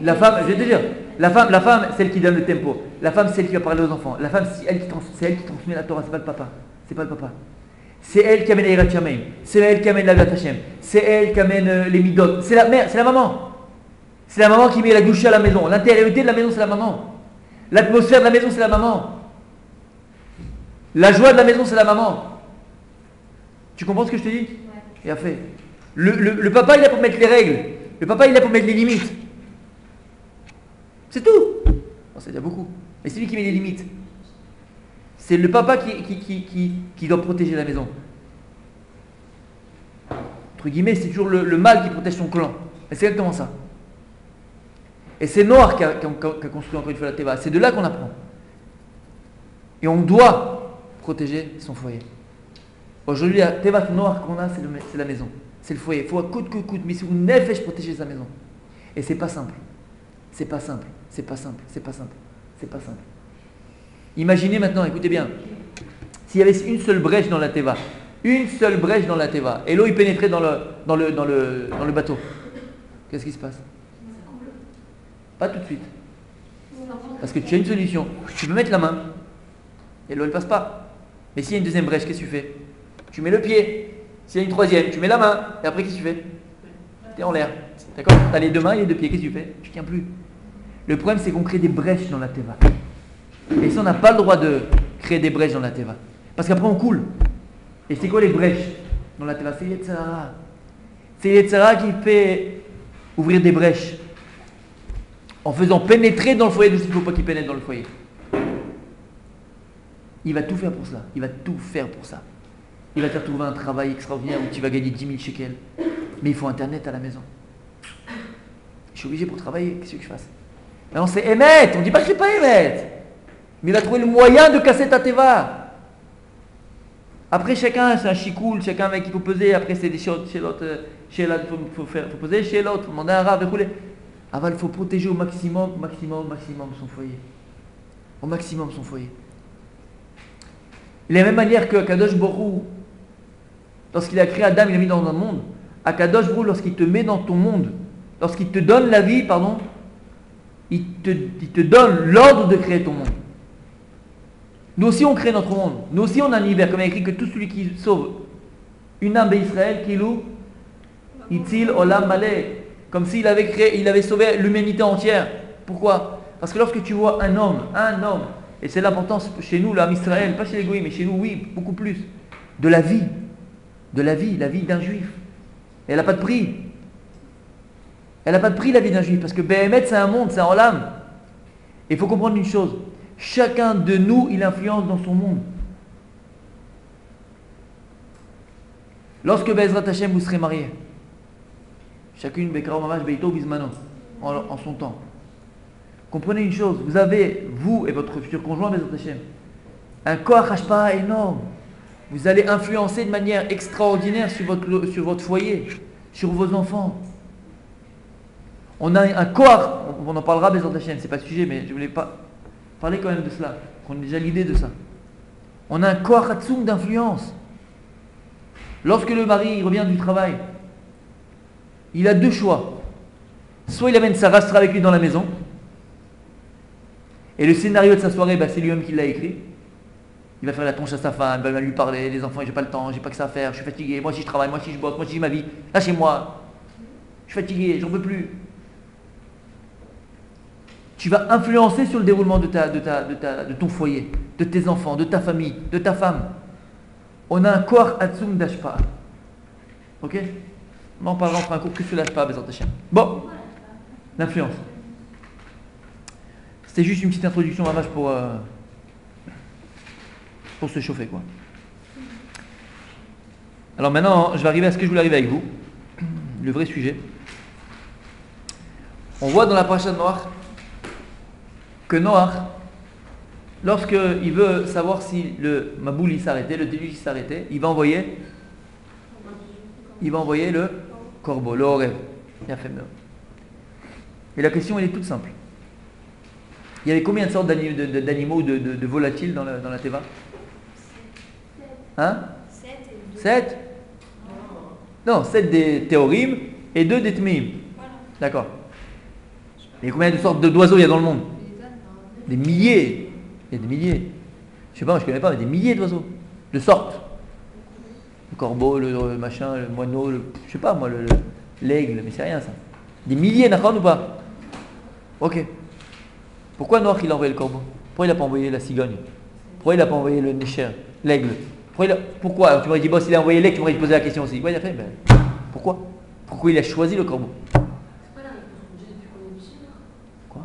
La femme, je vais te dire, la femme, c'est celle qui donne le tempo. La femme, c'est celle qui va parler aux enfants. La femme, c'est elle qui transmet la Torah, c'est pas le papa. C'est pas le papa. C'est elle qui amène l'Eirat Shamayim. C'est elle qui amène la Gat Hashem. C'est elle qui amène les midot. C'est la mère, c'est la maman. C'est la maman qui met la douche à la maison. L'intériorité de la maison, c'est la maman. L'atmosphère de la maison, c'est la maman. La joie de la maison, c'est la maman. Tu comprends ce que je te dis? Et a fait. Le papa, il est là pour mettre les règles. Le papa, il est là pour mettre les limites. C'est tout. Bon, c'est déjà beaucoup. Mais c'est lui qui met les limites. C'est le papa qui doit protéger la maison. Entre guillemets, c'est toujours le mâle qui protège son clan. Et c'est exactement ça. Et c'est Noach qui a construit encore une fois la Teva. C'est de là qu'on apprend. Et on doit protéger son foyer. Aujourd'hui, la Teva Noach qu'on a, c'est la maison. C'est le foyer. Il faut à coûte que coûte, mais si vous n'avez protéger sa maison. Et c'est pas simple. C'est pas simple. C'est pas simple. C'est pas simple. C'est pas simple. Imaginez maintenant, écoutez bien, s'il y avait une seule brèche dans la Teva, une seule brèche dans la Teva, et l'eau y pénétrait dans le bateau, qu'est-ce qui se passe? Pas tout de suite. Parce que tu as une solution. Tu peux mettre la main, et l'eau ne passe pas. Mais s'il y a une deuxième brèche, qu'est-ce que tu fais? Tu mets le pied. S'il y a une troisième, tu mets la main, et après qu'est-ce que tu fais? Tu es en l'air. D'accord? Tu as les deux mains et les deux pieds, qu'est-ce que tu fais? Tu ne tiens plus. Le problème, c'est qu'on crée des brèches dans la Teva. Et ça, on n'a pas le droit de créer des brèches dans la Teva. Parce qu'après, on coule. Et c'est quoi les brèches dans la Teva? C'est Yetzirah. C'est Yetzirah qui fait ouvrir des brèches. En faisant pénétrer dans le foyer de ce qu'il ne faut pas qu'il pénètre dans le foyer. Il va tout faire pour ça. Il va tout faire pour ça. Il va te faire trouver un travail extraordinaire où tu vas gagner 10 000 shekels. Mais il faut Internet à la maison. Je suis obligé pour travailler. Qu'est-ce que je fasse? Non, c'est Emet. On ne dit pas que c'est pas Emet. Mais il a trouvé le moyen de casser ta Teva. Après, chacun, c'est un chikoul, chacun avec qui il faut peser. Après, c'est des chez l'autre, il faut peser chez l'autre, il faut demander un rab, il faut protéger au maximum son foyer. Au maximum son foyer. De la même manière que Kadosh Borou, lorsqu'il a créé Adam, il l'a mis dans un monde. À Kadosh Borou, lorsqu'il te met dans ton monde, lorsqu'il te donne la vie, il te donne l'ordre de créer ton monde. Nous aussi on crée notre monde. Nous aussi on a un univers, comme il y a écrit que tout celui qui sauve une âme d'Israël, Kilou, Itzil Olam Malé, comme s'il avait créé, il avait sauvé l'humanité entière. Pourquoi? Parce que lorsque tu vois un homme, et c'est l'importance chez nous, l'âme Israël, pas chez les goïs, mais chez nous, oui, beaucoup plus, de la vie la vie d'un juif. Et elle n'a pas de prix. Elle n'a pas de prix la vie d'un juif, parce que Béhémet c'est un monde, c'est un olam. Et il faut comprendre une chose. Chacun de nous, il influence dans son monde. Lorsque Bezrat Hashem vous serez mariés, chacune Bekara Mamash Beito Bismano, en son temps. Comprenez une chose, vous avez, vous et votre futur conjoint Bezrat Hashem, un koach hashpa'a énorme. Vous allez influencer de manière extraordinaire sur votre foyer, sur vos enfants. On a un corps, on en parlera Bezrat Hashem, c'est pas le sujet, mais je voulais pas parler quand même de cela, qu'on ait déjà l'idée de ça. On a un corps Hatsoum d'influence. Lorsque le mari revient du travail, il a deux choix. Soit il amène Sarah sera avec lui dans la maison, et le scénario de sa soirée, c'est lui-même qui l'a écrit. Il va faire la tronche à sa femme, il va lui parler, les enfants, j'ai pas le temps, j'ai pas que ça à faire, je suis fatigué, moi aussi je travaille, moi aussi je bosse, moi aussi j'ai ma vie, lâchez-moi, je suis fatigué, j'en peux plus. Tu vas influencer sur le déroulement de ton foyer, de tes enfants, de ta famille, de ta femme. On a un corps Hatsum d'Ashpa. Ok? On en parlera, on fera un cours que sur l'Ashpa, Bezrat Hashem. Bon, l'influence. C'était juste une petite introduction, Mamash, pour se chauffer, quoi. Alors maintenant, je vais arriver à ce que je voulais arriver avec vous, le vrai sujet. On voit dans la paracha de Noach que Noach, lorsqu'il veut savoir si le Maboul il s'arrêtait, le déluge il s'arrêtait, il va envoyer le corbeau, le Horev. Et la question elle est toute simple. Il y avait combien de sortes d'animaux, de volatiles dans la Teva? Hein? 7. Non, 7 des théorim et 2 des tmeim. D'accord. Et combien de sortes d'oiseaux il y a dans le monde? Des milliers. Il y a des milliers. Je sais pas, je connais pas, mais des milliers d'oiseaux. De sortes. Le corbeau, le machin, le moineau, je sais pas moi, l'aigle, mais c'est rien ça. Des milliers, d'accord ou pas? Ok. Pourquoi Noach il a envoyé le corbeau? Pourquoi il n'a pas envoyé la cigogne? Pourquoi il n'a pas envoyé le nécher, l'aigle? Pourquoi? Alors tu m'aurais dit, bon, s'il a envoyé l'aigle, tu m'aurais posé la question aussi. Ouais, il a fait, pourquoi? Pourquoi il a choisi le corbeau? C'est pas la réponse que j'ai depuis qu'on est petit, là. Quoi?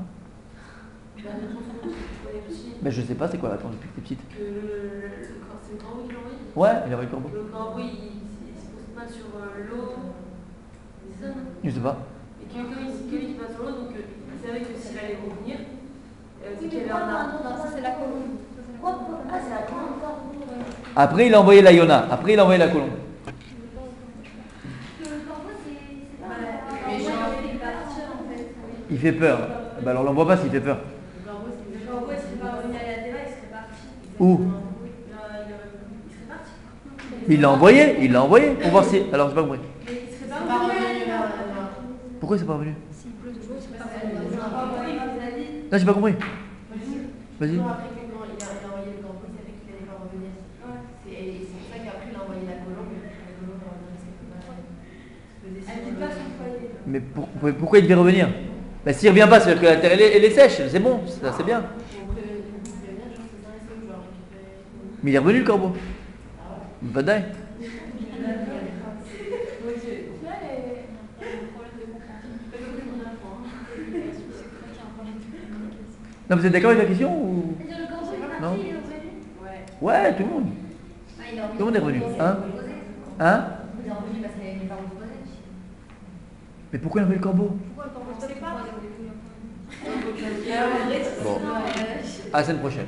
La réponse depuis qu'on est petit. Ben je sais pas, c'est quoi la réponse depuis que t'es petite? Que c'est le corbeau qui l'a envoyé. Ouais, il a envoyé le corbeau. Le corbeau, il se pose pas sur l'eau. C'est ça, non? Je sais pas. Et qu'il passe sur l'eau, donc il savait que s'il allait revenir, Oui, qu'il y mais avait un non, ça c'est la colombe. Ah, c'est la colombe. Après il a envoyé la Yona, après il a envoyé la colombe. Le corbeau, c'est pas. Mais Ouais, genre, il est parti en fait. Il fait peur. Ben alors on l'envoie pas s'il fait peur. le corbeau, Le corbeau, il serait pas revenu à la Teva, il serait parti. Où? Il serait parti. Il l'a envoyé pour voir si. Alors j'ai pas compris. Mais il serait c'est pas pas revenu. revenu là. Pourquoi c'est pas revenu? S'il pleut toujours, il serait pas Il revenu. serait pas revenu, il vous a dit. Là j'ai pas compris. Vas-y. Après que quand il a envoyé le corbeau, il savait qu'il allait pas revenir. C'est pour ça qu'après il a envoyé la colombe. Et la colombe a envoyé Elle dit pas son foyer. Mais pourquoi il devait revenir? Ben s'il revient pas, c'est-à-dire que la terre elle est sèche, c'est bon, ça c'est bien. Mais il est revenu le corbeau. Badaï. Non, vous êtes d'accord avec la question ou... Le corbeau, il est Non. parti, il est revenu. Ouais, tout le monde. Tout le monde est revenu. Hein? Hein? Il est revenu parce qu'il avait pas reposé. Mais pourquoi il a envoyé le corbeau? Pourquoi le corbeau, c'est pas Bon. À la semaine prochaine.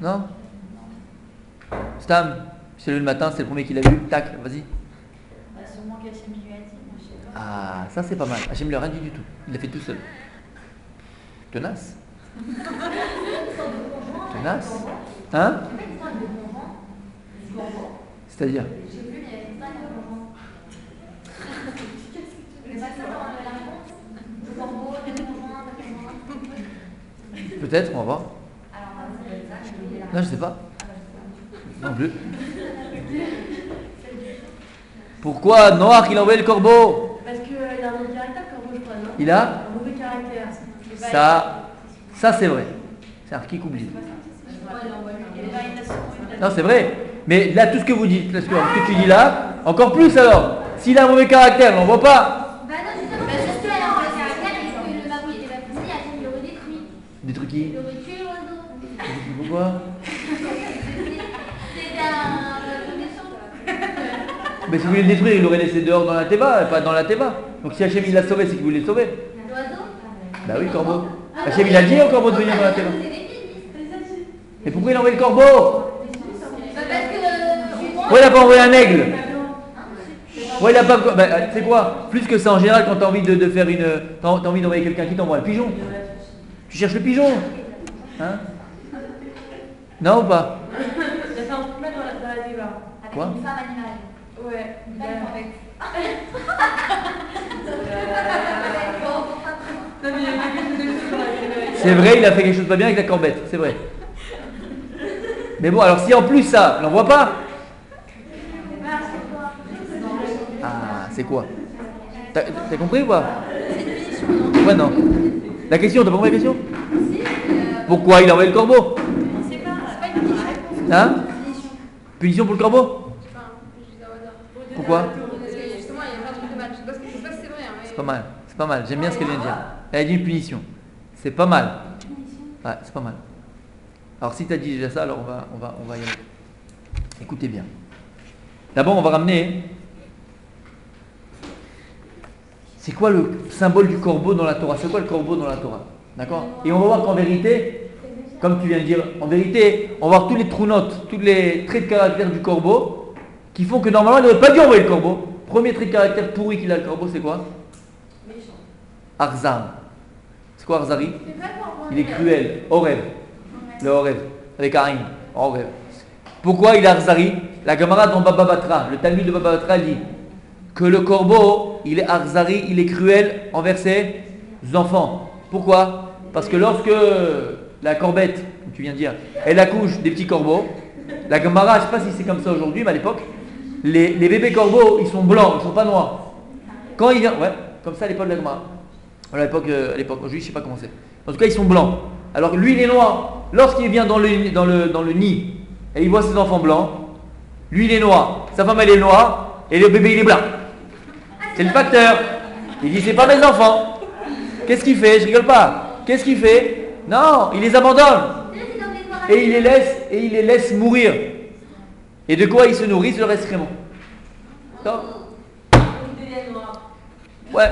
Non? Stam, c'est le matin, c'est le premier qu'il a vu. Tac, vas-y. Sûrement qu'Hachem lui a dit, moi je sais pas. Ah, ça c'est pas mal. Hachem lui a rien dit du tout. Il l'a fait tout seul. Tenace. Tenace. Hein? C'est-à-dire? J'ai vu, mais il y avait pas de conjoint. Mais pas ça dans la réponse. Le corbeau, le conjoint, le conjoint. Peut-être, on va voir. Alors, ça doit être ça, je vais la Non, je sais pas. Non plus. Pourquoi Noach il a envoyé le corbeau? Parce qu'il a un mauvais caractère, le corbeau, je crois, non? Il a? Un mauvais caractère. Ça c'est vrai. C'est un qui oublie. Il y avait pas une nation, Non, c'est vrai. Mais là, tout ce que vous dites, ce que tu dis là, encore plus alors. S'il a un mauvais caractère, on ne voit pas. Bah non, justement, parce que là, en caractère, et que le babou était pas fini, Hachem il aurait détruit. Des trucs qui? Il aurait tué l'oiseau. Pourquoi? C'était un connaissant. Mais si vous voulez le détruire, il l'aurait laissé dehors dans la Teva, pas dans la Teva. Donc si Hachem il l'a sauvé, c'est qu'il voulait le sauver. L'oiseau. Bah oui, le corbeau. Hachem il a dit au corbeau de venir dans la Teva. C'est des filles. Mais pourquoi il a envoyé le corbeau? Bah parce que. Pourquoi il n'a pas envoyé un aigle? Ouais, il a pas. Bah, c'est quoi? Plus que ça, en général, quand tu as envie de faire une. T'as envie d'envoyer quelqu'un qui t'envoie le pigeon. Tu cherches le pigeon. Hein? Non ou pas? Ça fait un truc mal dans la débat. Avec Quoi? une femme animale. Ouais. Une femme avec. Non, mais il y a quelque chose de fou dans la débat. C'est vrai, il a fait quelque chose de pas bien avec la corbette, c'est vrai. Mais bon, alors si en plus ça, on l'envoie pas. Ah, c'est quoi? T'as compris ou pas? Ouais, non. La question, t'as pas compris la question? Pourquoi il a envoyé le corbeau? C'est pas une punition. Hein? Punition pour le corbeau? Pourquoi? Parce que justement, il y a plein de trucs de mal. Je sais pas si c'est vrai. C'est pas mal, c'est pas mal, j'aime bien ce qu'elle vient de dire. Elle a dit une punition. C'est pas mal. Ouais, c'est pas mal. Alors si tu as dit déjà ça, alors on va y aller. Écoutez bien. D'abord, on va ramener. C'est quoi le symbole du corbeau dans la Torah? C'est quoi le corbeau dans la Torah? D'accord? Et on va voir qu'en vérité, comme tu viens de dire, en vérité, on va voir tous les trous notes, tous les traits de caractère du corbeau qui font que normalement, il n'aurait pas dû envoyer le corbeau. Premier trait de caractère pourri qu'il a le corbeau, c'est quoi? Arzar. C'est quoi Arzari? Il est cruel. Orev. Le Orev. Avec Arim. Orev. Pourquoi il est Arzari? La Gemara dans Baba Batra, le Talmud de Baba Batra dit que le corbeau, il est Arzari, il est cruel envers ses enfants. Pourquoi? Parce que lorsque la corbette, comme tu viens de dire, elle accouche des petits corbeaux, la Gemara, je ne sais pas si c'est comme ça aujourd'hui, mais à l'époque, les bébés corbeaux, ils sont blancs, ils ne sont pas noirs. Quand il vient, ouais, comme ça à l'époque de la Gemara. À l'époque, aujourd'hui, je ne sais pas comment c'est. En tout cas, ils sont blancs. Alors lui, il est noir. Lorsqu'il vient dans le nid et il voit ses enfants blancs, lui, il est noir. Sa femme, elle est noire et le bébé, il est blanc. C'est le facteur. Il dit, c'est pas mes enfants. Qu'est-ce qu'il fait? Je rigole pas. Qu'est-ce qu'il fait? Non, il les abandonne. Et il les laisse mourir. Et de quoi ils se nourrissent? De leur excrément. Ouais.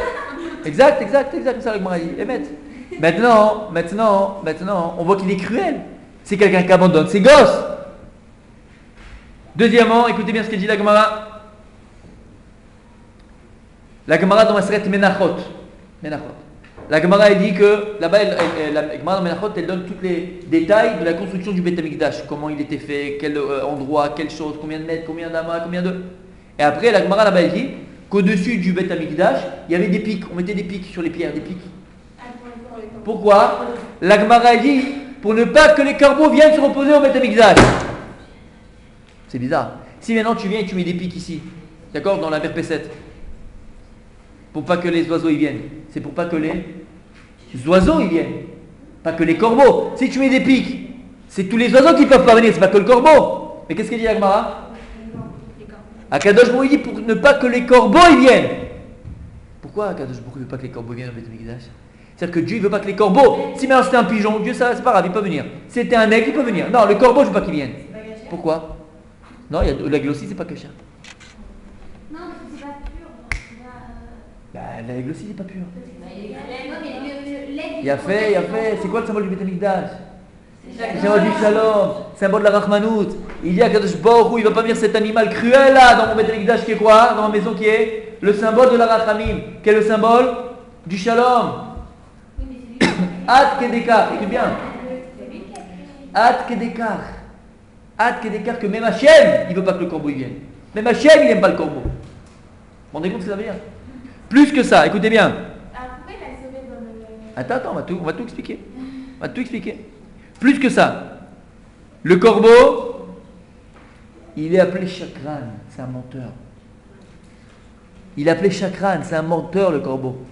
Exact, ça le dit. Et maintenant, on voit qu'il est cruel. C'est quelqu'un qui abandonne ses gosses. Deuxièmement, écoutez bien ce qu'elle dit la Gemara. La Gemara dans Maseret Menachot. La Gemara elle dit que là-bas, la Gemara dans Menachot, elle donne tous les détails de la construction du Beth Amikdash. Comment il était fait, quel endroit, quelle chose, combien de mètres, combien d'amas, combien de. Et après, la Gemara là-bas elle dit qu'au-dessus du Beth Amikdash, il y avait des pics. On mettait des pics sur les pierres, des pics. Pourquoi? La Gemara dit pour ne pas que les corbeaux viennent se reposer au Beth Amikdash. C'est bizarre. Si maintenant tu viens et tu mets des pics ici, d'accord, dans la P7, pour pas que les oiseaux y viennent, c'est pour pas que les oiseaux y viennent, pas que les corbeaux. Si tu mets des pics, c'est tous les oiseaux qui peuvent pas venir, c'est pas que le corbeau. Mais qu'est-ce qu'il dit la Gemara? Akadosh Baruch Hu dit pour ne pas que les corbeaux y viennent. Pourquoi Akadosh Baruch Hu ne veut pas que les corbeaux viennent au Beth Amikdash? C'est-à-dire que Dieu ne veut pas que les corbeaux. Si maintenant c'était un pigeon, Dieu ça c'est pas grave, il peut venir. Si c'était un aigle, il peut venir. Non, le corbeau je veux pas qu'il vienne. Pourquoi? Non, l'aigle aussi c'est pas caché. Non, mais c'est pas pur. L'aigle aussi c'est pas pur. L'aigle, Il a fait. C'est quoi le symbole du Beth Amikdash? Le symbole du Shalom, symbole de la Rachmanout. Il dit à Kadosh Baruch Hu, il ne va pas venir cet animal cruel là dans mon Beth Amikdash qui est quoi? Dans ma maison qui est le symbole de la Rachamim. Quel est le symbole? Du Shalom. Ad Kedekar, écoute bien. Ad Kedekar. Ad Kedekar que même Hachem, il ne veut pas que le corbeau y vienne. Même Hachem, il n'aime pas le corbeau. Vous vous rendez compte ce que ça veut dire? Plus que ça, écoutez bien. Alors pourquoi il a sauvé dans le. Attends, on va tout expliquer. Plus que ça, le corbeau, il est appelé Chakran, c'est un menteur. Il est appelé Chakran, c'est un menteur le corbeau.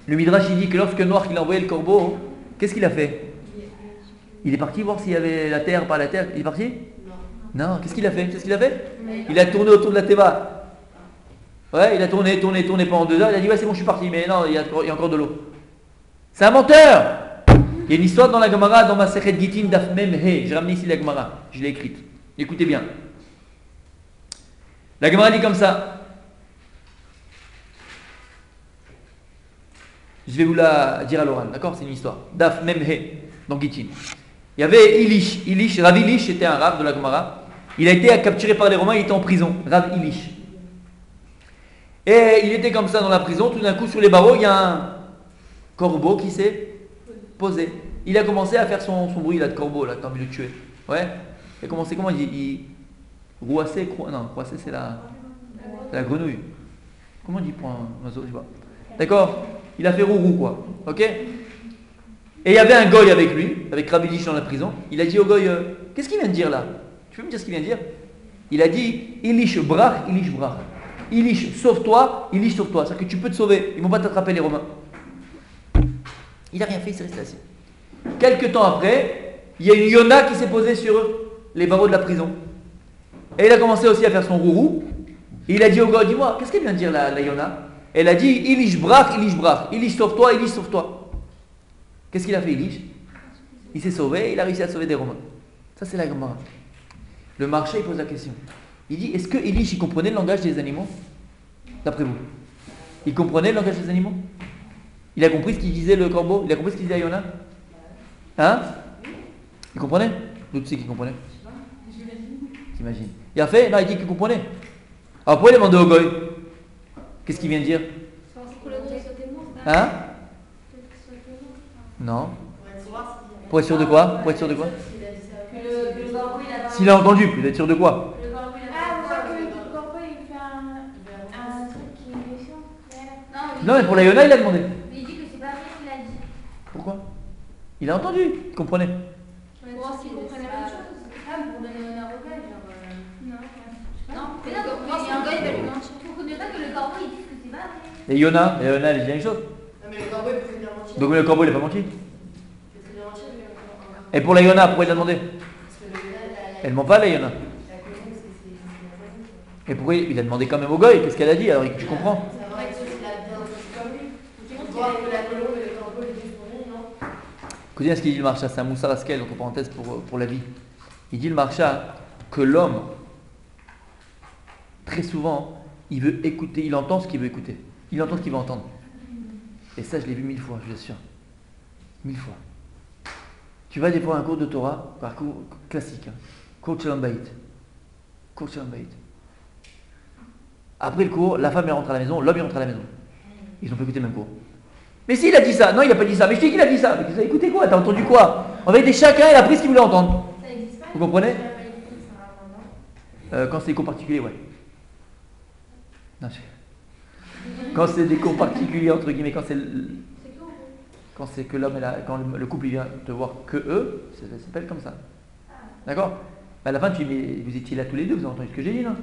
Le Midrash il dit que lorsque Noach il a envoyé le corbeau, qu'est-ce qu'il a fait? Il est parti voir s'il y avait la terre, pas la terre. Il est parti? Non, qu'est-ce qu'il a fait? Il a tourné autour de la Théba. Ouais, il a tourné pendant 2 heures. Il a dit ouais c'est bon je suis parti, mais non, il y a encore de l'eau. C'est un menteur. Il y a une histoire dans la Gemara, dans ma Masechet Gittin Daf Mem He. J'ai ramené ici la Gemara, je l'ai écrite. Écoutez bien. La Gemara dit comme ça. Je vais vous la dire à l'oral, d'accord? C'est une histoire. Daf Mem He, dans Gittin. Il y avait Ilish, Rav Ilish était un Rav de la Gemara. Il a été capturé par les Romains, il était en prison. Rav Ilish. Et il était comme ça dans la prison, tout d'un coup sur les barreaux, il y a un corbeau qui s'est posé. Il a commencé à faire son bruit là de corbeau, là, t'as envie de le tuer. Ouais. Il a commencé, comment il rouassait, non, rouassait c'est la grenouille. Comment on dit pour un oiseau, je sais pas. D'accord. Il a fait rourou quoi. Ok. Et il y avait un goy avec lui, avec Rabbi Lich dans la prison. Il a dit au goy, qu'est-ce qu'il vient de dire là? Tu peux me dire ce qu'il vient de dire? Il a dit, Ilish brach, Ilish brach. Ilish, sauve-toi, Ilish, sauve-toi. C'est-à-dire que tu peux te sauver. Ils ne vont pas t'attraper les Romains. Il n'a rien fait, il s'est resté assis. Quelques temps après, il y a une Yona qui s'est posée sur les barreaux de la prison. Et il a commencé aussi à faire son rourou. Et il a dit au gars, dis-moi, qu'est-ce qu'elle vient de dire la Yona? Elle a dit, Ilish brach, Ilish brach. Ilish, sauve-toi, Ilish, sauve-toi. Qu'est-ce qu'il a fait, Ilish? Il s'est sauvé, il a réussi à sauver des Romains. Ça, c'est la Gemara. Le marché, il pose la question. Il dit, est-ce que Ilish, il comprenait le langage des animaux? D'après vous? Il comprenait le langage des animaux? Il a compris ce qu'il disait le corbeau? Il a compris ce qu'il disait à Yona? Hein? Il comprenait? D'où c'est qu'il comprenait? T'imagines? Il a fait? Non, il dit qu'il comprenait. Alors pourquoi il a demandé au goy? Qu'est-ce qu'il vient de dire? Hein? Non. Pour être sûr de quoi? Pour être sûr de quoi? S'il a entendu, peut être sûr de quoi? Non, mais pour la Yona, il a demandé. Il dit que c'est pas vrai qu'il a dit. Pourquoi? Il a entendu, il comprenait. Pour voir s'il comprenait la même chose. Ah, pour donner honneur au gars, genre. Non. Non, mais non, pour voir si un gars il va lui mentir. Pour qu'on ne pas que le corbeau il dise que c'est pas vrai. Et Yona, elle dit la même chose. Non, mais le corbeau il peut très bien mentir. Donc le corbeau, il n'a pas menti. Il peut très bien mentir, mais Et pour la Yona, pourquoi il a demandé? parce que le gars, Elle ment pas, la Yona. la connaît parce que c'est Et pourquoi il a demandé quand même au goy? Qu'est-ce qu'elle a dit? Alors tu comprends? c'est vrai que c'est la bien comme lui. Tu peux voir que la colombe et le corbeau ils disent pour lui, non? Écoutez ce qu'il dit le marcha, c'est un Moussar Askel, entre parenthèses pour la vie. Il dit le marcha que l'homme, très souvent, il veut écouter, il entend ce qu'il veut écouter. Il entend ce qu'il veut entendre. Et ça, je l'ai vu 1000 fois, je vous assure. 1000 fois. Tu vas des fois à un cours de Torah, par cours classique, cours de Shalom Bayit. Cours de Shalom Bayit. Après le cours, la femme elle rentre à la maison, l'homme il rentre à la maison. Ils n'ont pas écouté le même cours. Mais s'il a dit ça, non il n'a pas dit ça, mais je te dis qu'il a dit ça. Mais tu as écouté quoi? T'as entendu quoi? En vérité, chacun il a pris ce qu'il voulait entendre. Ça existe pas. Vous comprenez? Quand c'est des cours particuliers, ouais. Non, quand c'est des cours particuliers, entre guillemets, quand c'est que l'homme et quand le couple il vient te voir que eux, ça s'appelle comme ça. D'accord? À la fin, tu dis, mais vous étiez là tous les deux, vous avez entendu ce que j'ai dit, non?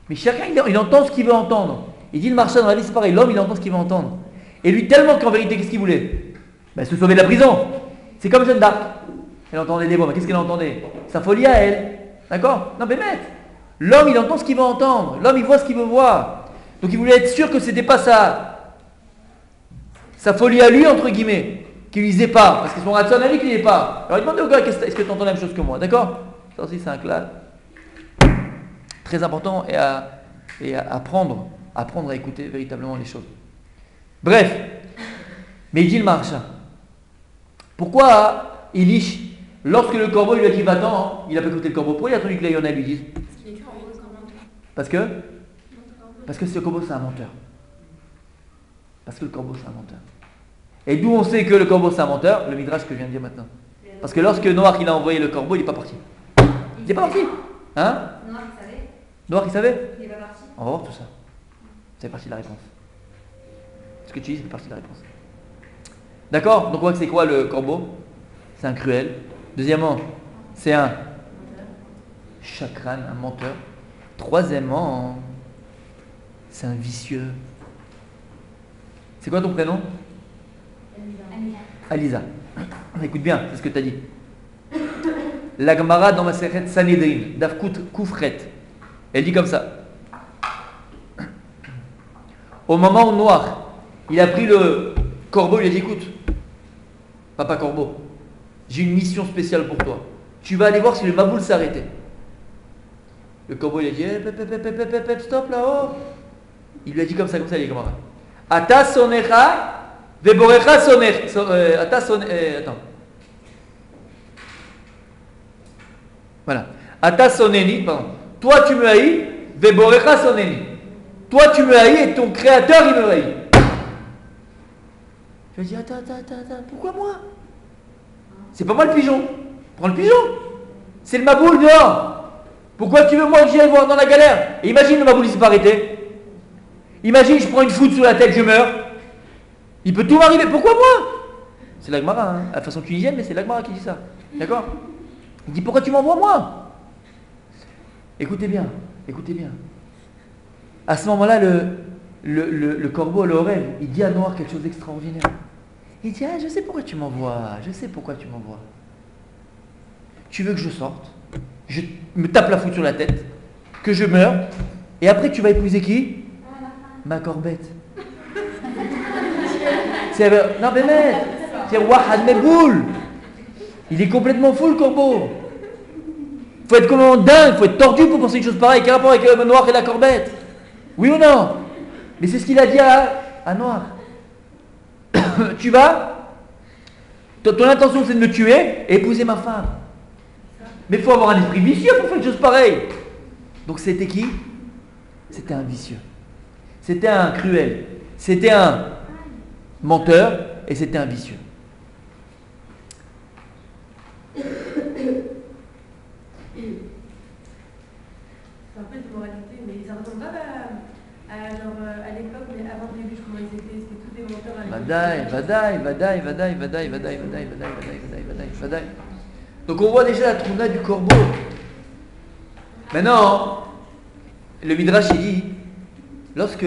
Mais chacun, il entend ce qu'il veut entendre. Il dit le marchand dans la vie, c'est pareil, l'homme, il entend ce qu'il veut entendre. Et lui, tellement qu'en vérité, qu'est-ce qu'il voulait? Se sauver de la prison. C'est comme Jeanne d'Arc. Elle entendait des voix, mais qu'est-ce qu'elle entendait? Sa folie à elle. D'accord? Non, mais maître, l'homme, il entend ce qu'il veut entendre. L'homme, il voit ce qu'il veut voir. Donc, il voulait être sûr que c'était pas sa folie à lui, entre guillemets, qu'il lui disait pas. Parce que son ratson à lui, qu'il lui disait pas. Alors, il demande au gars, est-ce que tu entends la même chose que moi? D'accord? Ça aussi, c'est un clal. Très important et à apprendre à écouter véritablement les choses. Bref, mais il dit le marcha. Pourquoi Ilish, lorsque le corbeau lui a dit va-t'en, il n'a pas écouté le corbeau? Pourquoi il a attendu que la Yona lui dise? Parce que ce corbeau c'est un menteur. Parce que le corbeau c'est un menteur. Et d'où on sait que le corbeau c'est un menteur? Le midrash que je viens de dire maintenant. Parce que lorsque Noach il a envoyé le corbeau, il n'est pas parti. Il n'est pas parti. Hein? Noir, il savait? Il est pas parti. On va voir tout ça. C'est partie de la réponse. Ce que tu dis, c'est partie de la réponse. D'accord? Donc on voit que c'est quoi le corbeau? C'est un cruel. Deuxièmement, c'est un chakran, un menteur. Troisièmement, c'est un vicieux. C'est quoi ton prénom? Aliza. Écoute bien, c'est ce que tu as dit. La Gemara dans ma Masechet Sanhedrin, Daf Koufret, elle dit comme ça. Au moment où Noir, il a pris le corbeau, il a dit écoute, papa corbeau, j'ai une mission spéciale pour toi. Tu vas aller voir si le Maboul s'est arrêté. Le corbeau il a dit stop là-haut. Il lui a dit comme ça, les camarades. Ata sonecha, veborecha sonecha. Attends. Voilà. Ata soneni, pardon. Toi tu me haïs, veborecha soneni. Toi tu me haïs et ton créateur il me haït. Tu vas dire attends, pourquoi moi? C'est pas moi le pigeon. Prends le pigeon. C'est le maboule dehors. Pourquoi tu veux moi que j'aille voir dans la galère? Et imagine le maboule il s'est pas arrêté. Imagine je prends une foudre sur la tête, je meurs. Il peut tout m'arriver. Pourquoi moi? C'est la Gemara, hein, à la façon tunisienne, mais c'est la Gemara qui dit ça. D'accord? Il dit pourquoi tu m'envoies moi? Écoutez bien. À ce moment-là, le corbeau, le rêve, il dit à Noir quelque chose d'extraordinaire. Il dit je sais pourquoi tu m'envoies. Tu veux que je sorte, je me tape la foudre sur la tête, que je meure, et après tu vas épouser qui? Ma corbette. Non mais mec, c'est Wahad Meboul. Il est complètement fou le corbeau. Faut être complètement dingue, faut être tordu pour penser une chose pareille. Quel rapport avec le Noir et la corbette? Oui ou non? Mais c'est ce qu'il a dit à Noir. Tu vas, ton intention c'est de me tuer et épouser ma femme. Mais il faut avoir un esprit vicieux pour faire une chose pareille. Donc c'était qui? C'était un vicieux. C'était un cruel. C'était un menteur et c'était un vicieux. C'est un peu de moralité, mais ça ressemble pas à l'époque, mais avant le début, comment ils étaient, c'était tous des menteurs. Vadaï. Donc on voit déjà la trouna du corbeau. Maintenant, le Midrash il dit, lorsque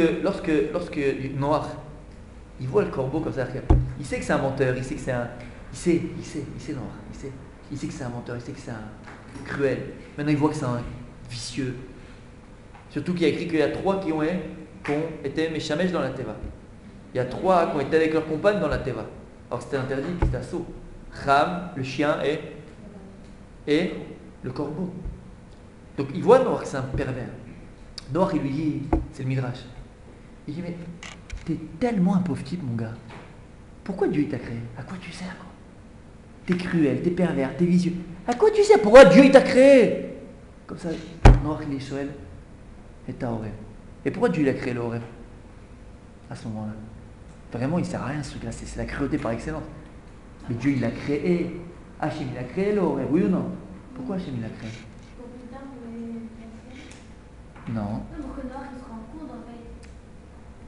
Noir, il voit le corbeau comme ça, il sait que c'est un menteur, il sait que c'est un... Il sait Noir, il sait que c'est un menteur, il sait que c'est un cruel. Maintenant il voit que c'est un vicieux. Surtout qu'il y a écrit qu'il y a 3 qui ont été Meshamesh dans la Teva. Il y a 3 qui ont été avec leur compagne dans la Teva. Alors c'était interdit, c'était assaut. Ram, le chien et le corbeau. Donc il voit Noach que c'est un pervers. Noach il lui dit, c'est le Midrash. Il dit mais t'es tellement un pauvre type mon gars. Pourquoi Dieu il t'a créé? À quoi tu sers quoi? T'es cruel, t'es pervers, t'es vicieux. À quoi tu sers? Pourquoi Dieu il t'a créé? Comme ça, Noach il est Shoel et t'as Horeb. Et pourquoi Dieu il a créé le Horeb? À ce moment-là. Vraiment il sert à rien ce truc-là, c'est la cruauté par excellence. Mais Dieu il l'a créé. Hachem il a créé le Horeb, oui ou non? Pourquoi Hachem il l'a créé? Non. Pour que Noir il se rende compte en fait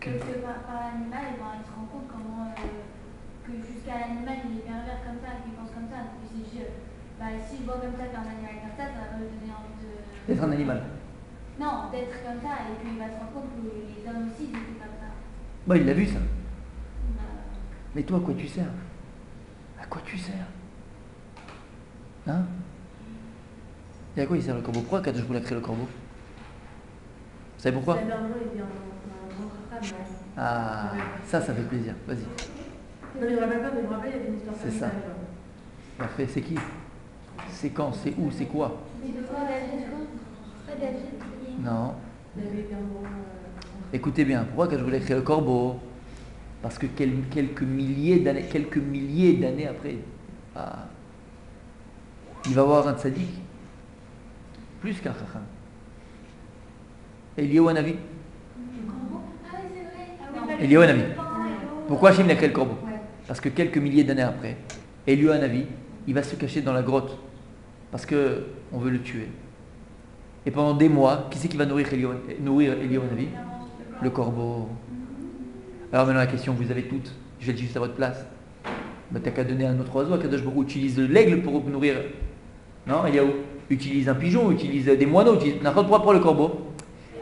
que par l'animal, il se rend compte comment que jusqu'à l'animal il est pervers comme ça, qu'il pense comme ça. Donc si je vois comme ça qu'un animal comme ça va me donner envie de. D'être un animal. Non, d'être comme ça et puis il va se rendre compte que les hommes aussi ils étaient comme ça. Bah il l'a vu ça. Mais toi à quoi tu sers? À quoi tu sers? Hein? Et à quoi il sert le corbeau? Pourquoi Kadosh voulait créer le corbeau? Vous savez pourquoi? Ah, ça fait plaisir. Vas-y. Non, mais je ne me rappelle pas, mais je me rappelle, il y avait une histoire. C'est ça. Parfait, c'est qui? C'est quand? C'est où? C'est quoi? Non. Écoutez bien, pourquoi Kadosh voulait créer le corbeau? Parce que quelques milliers d'années après, il va avoir un tzaddik, plus qu'un chacham. Eliyahu Hanavi. Eliyahu Hanavi. Pourquoi Hachem a créé le corbeau? Parce que quelques milliers d'années après, Eliyahu Hanavi, il va se cacher dans la grotte parce que on veut le tuer. Et pendant des mois, qui c'est qui va nourrir Eliyahu Hanavi? Le corbeau. Alors maintenant la question, vous avez toutes, je vais le dire juste à votre place. Ben, t'as qu'à donner un autre oiseau, Kadosh Baruch Hu utilise l'aigle pour nourrir. Non, Eliyahu utilise un pigeon, utilise des moineaux, utilise n'importe quoi pour le corbeau.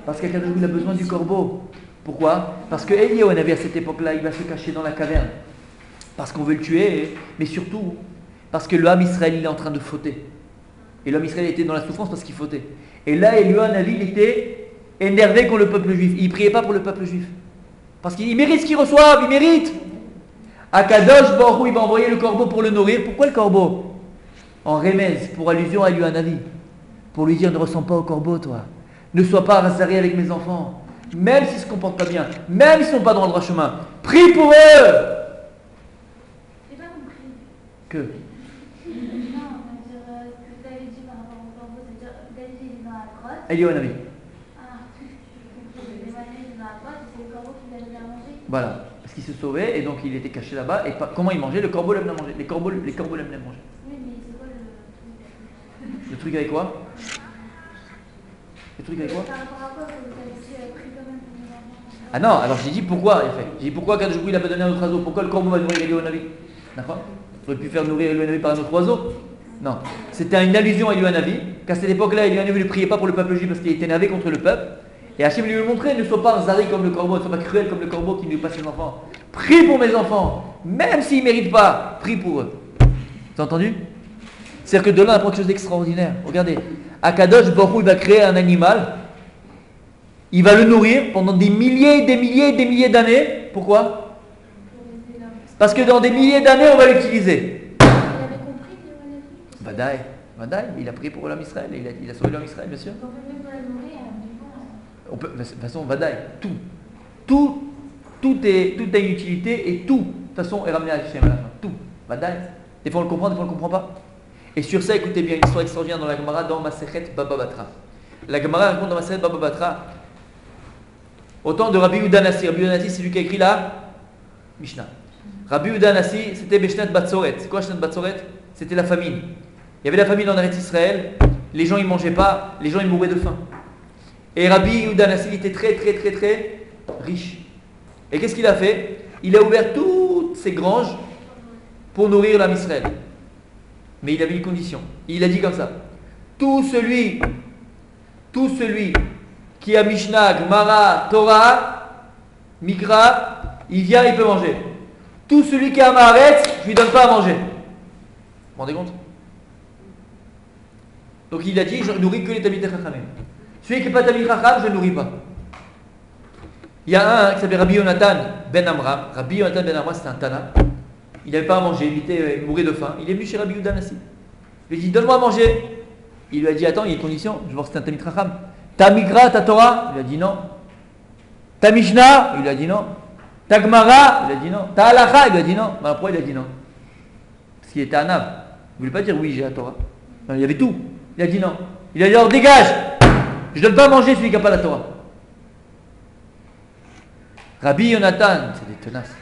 Parce qu'Akadosh Baruch Hu a besoin du corbeau. Pourquoi? Parce que Eliyahu Hanavi à cette époque-là, il va se cacher dans la caverne. Parce qu'on veut le tuer, mais surtout parce que l'homme Israël il est en train de fauter. Et l'homme Israël était dans la souffrance parce qu'il fautait. Et là, Eliyahu Hanavi il était énervé contre le peuple juif. Il ne priait pas pour le peuple juif. Parce qu'il mérite ce qu'il reçoit, il mérite. Akadosh Baruch Hu, il va envoyer le corbeau pour le nourrir. Pourquoi le corbeau? En remèze, pour allusion à Eliyahu Hanavi. Pour lui dire, ne ressemble pas au corbeau, toi. Ne sois pas rasaré avec mes enfants. Même s'ils ne se comportent pas bien, même s'ils ne sont pas dans le droit chemin. Prie pour eux. J'ai pas compris. Que? Non, on va dire ce que tu avais dit par rapport au corbeau, c'est-à-dire David il est dans la grotte. Eliyahu Hanavi. Ah, dans la boîte et c'est le corbeau qui vient de la manger. Voilà, parce qu'il se sauvait et donc il était caché là-bas. Et comment il mangeait? Le corbeau l'aime la manger. Les corbeaux l'aiment la manger. Oui, mais c'est quoi le truc? Le truc avec quoi? Le truc avec quoi? Par rapport à quoi que vous avez dit pris quand même pour les enfants? Ah non, alors j'ai dit pourquoi il a fait. J'ai dit pourquoi quand il n'a pas donné un autre oiseau? Pourquoi le corbeau va nourrir Eliouanavi? D'accord? Il aurait pu faire nourrir Eliouanavi par un autre oiseau? Non. C'était une allusion à Eliouanavi, qu'à cette époque-là, Eliouanavi ne priait pas pour le peuple juif parce qu'il était énervé contre le peuple. Et Hachem lui montrait, ne sois pas zari comme le corbeau, ne sois pas cruel comme le corbeau qui nous passe ses enfants. Prie pour mes enfants, même s'ils ne méritent pas, prie pour eux. T'as entendu? C'est-à-dire que de là, on apprend quelque chose d'extraordinaire. Regardez, Akadosh Baruch Hu, il va créer un animal, il va le nourrir pendant des milliers, des milliers, des milliers d'années. Pourquoi? Parce que dans des milliers d'années, on va l'utiliser. Il avait compris que Vadaï, Vadaï, il a prié pour l'homme Israël, il a sauvé l'homme Israël, bien sûr. on peut même pas la nourrir, On peut, de toute façon, Vadaï, tout a une utilité et tout, de toute façon, est ramené à Hachem à la fin. Tout, Vadaï. Des fois on le comprend, des fois on ne le comprend pas. Et sur ça, écoutez bien, une histoire extraordinaire dans la Gemara, dans Masechet Baba Batra. La Gemara raconte dans Masechet Baba Batra, au temps de Rabbi Yehuda Nassi. Rabbi Yehuda Nassi, c'est lui qui a écrit la Mishnah. Rabbi Yehuda Nassi, c'était Beshnat Batzoret. C'est quoi Beshnat Batzoret? C'était la famine. Il y avait la famine en Eretz Israël, les gens ils ne mangeaient pas, les gens ils mouraient de faim. Et Rabbi Yehuda Nassi était très riche. Et qu'est-ce qu'il a fait? Il a ouvert toutes ses granges pour nourrir l'âme Israël. Mais il avait une condition. Il a dit comme ça: tout celui qui a Mishnah, Gemara, Torah, Mikra, il vient, il peut manger. Tout celui qui a Maaretz, je lui donne pas à manger. Vous vous rendez compte? Donc il a dit: je nourris que les Talmidei Chachamim. Celui qui n'est pas Talmid Chacham, je ne nourris pas. Il y a un qui s'appelle Rabbi Yonatan ben Amram. Rabbi Yonatan ben Amram, c'était un Tana. Il n'avait pas à manger, il mourait de faim. Il est venu chez Rabbi Yehuda Nassi. Il lui a dit: donne-moi à manger. Il lui a dit: attends, il y a une condition, je vois que c'est un Talmid Chacham. Ta Mikra, ta Torah? Il lui a dit non. Ta Mishnah? Il lui a dit non. Ta Gemara? Il lui a dit non. Ta Halacha? Il lui a dit non. Mais pourquoi il a dit non? Parce qu'il était un âme. Il ne voulait pas dire oui, j'ai la Torah. Non, il y avait tout. Il a dit non. Il a dit: alors dégage. Je ne donne pas à manger celui qui n'a pas la Torah. Rabbi Yonatan, c'est des tenaces.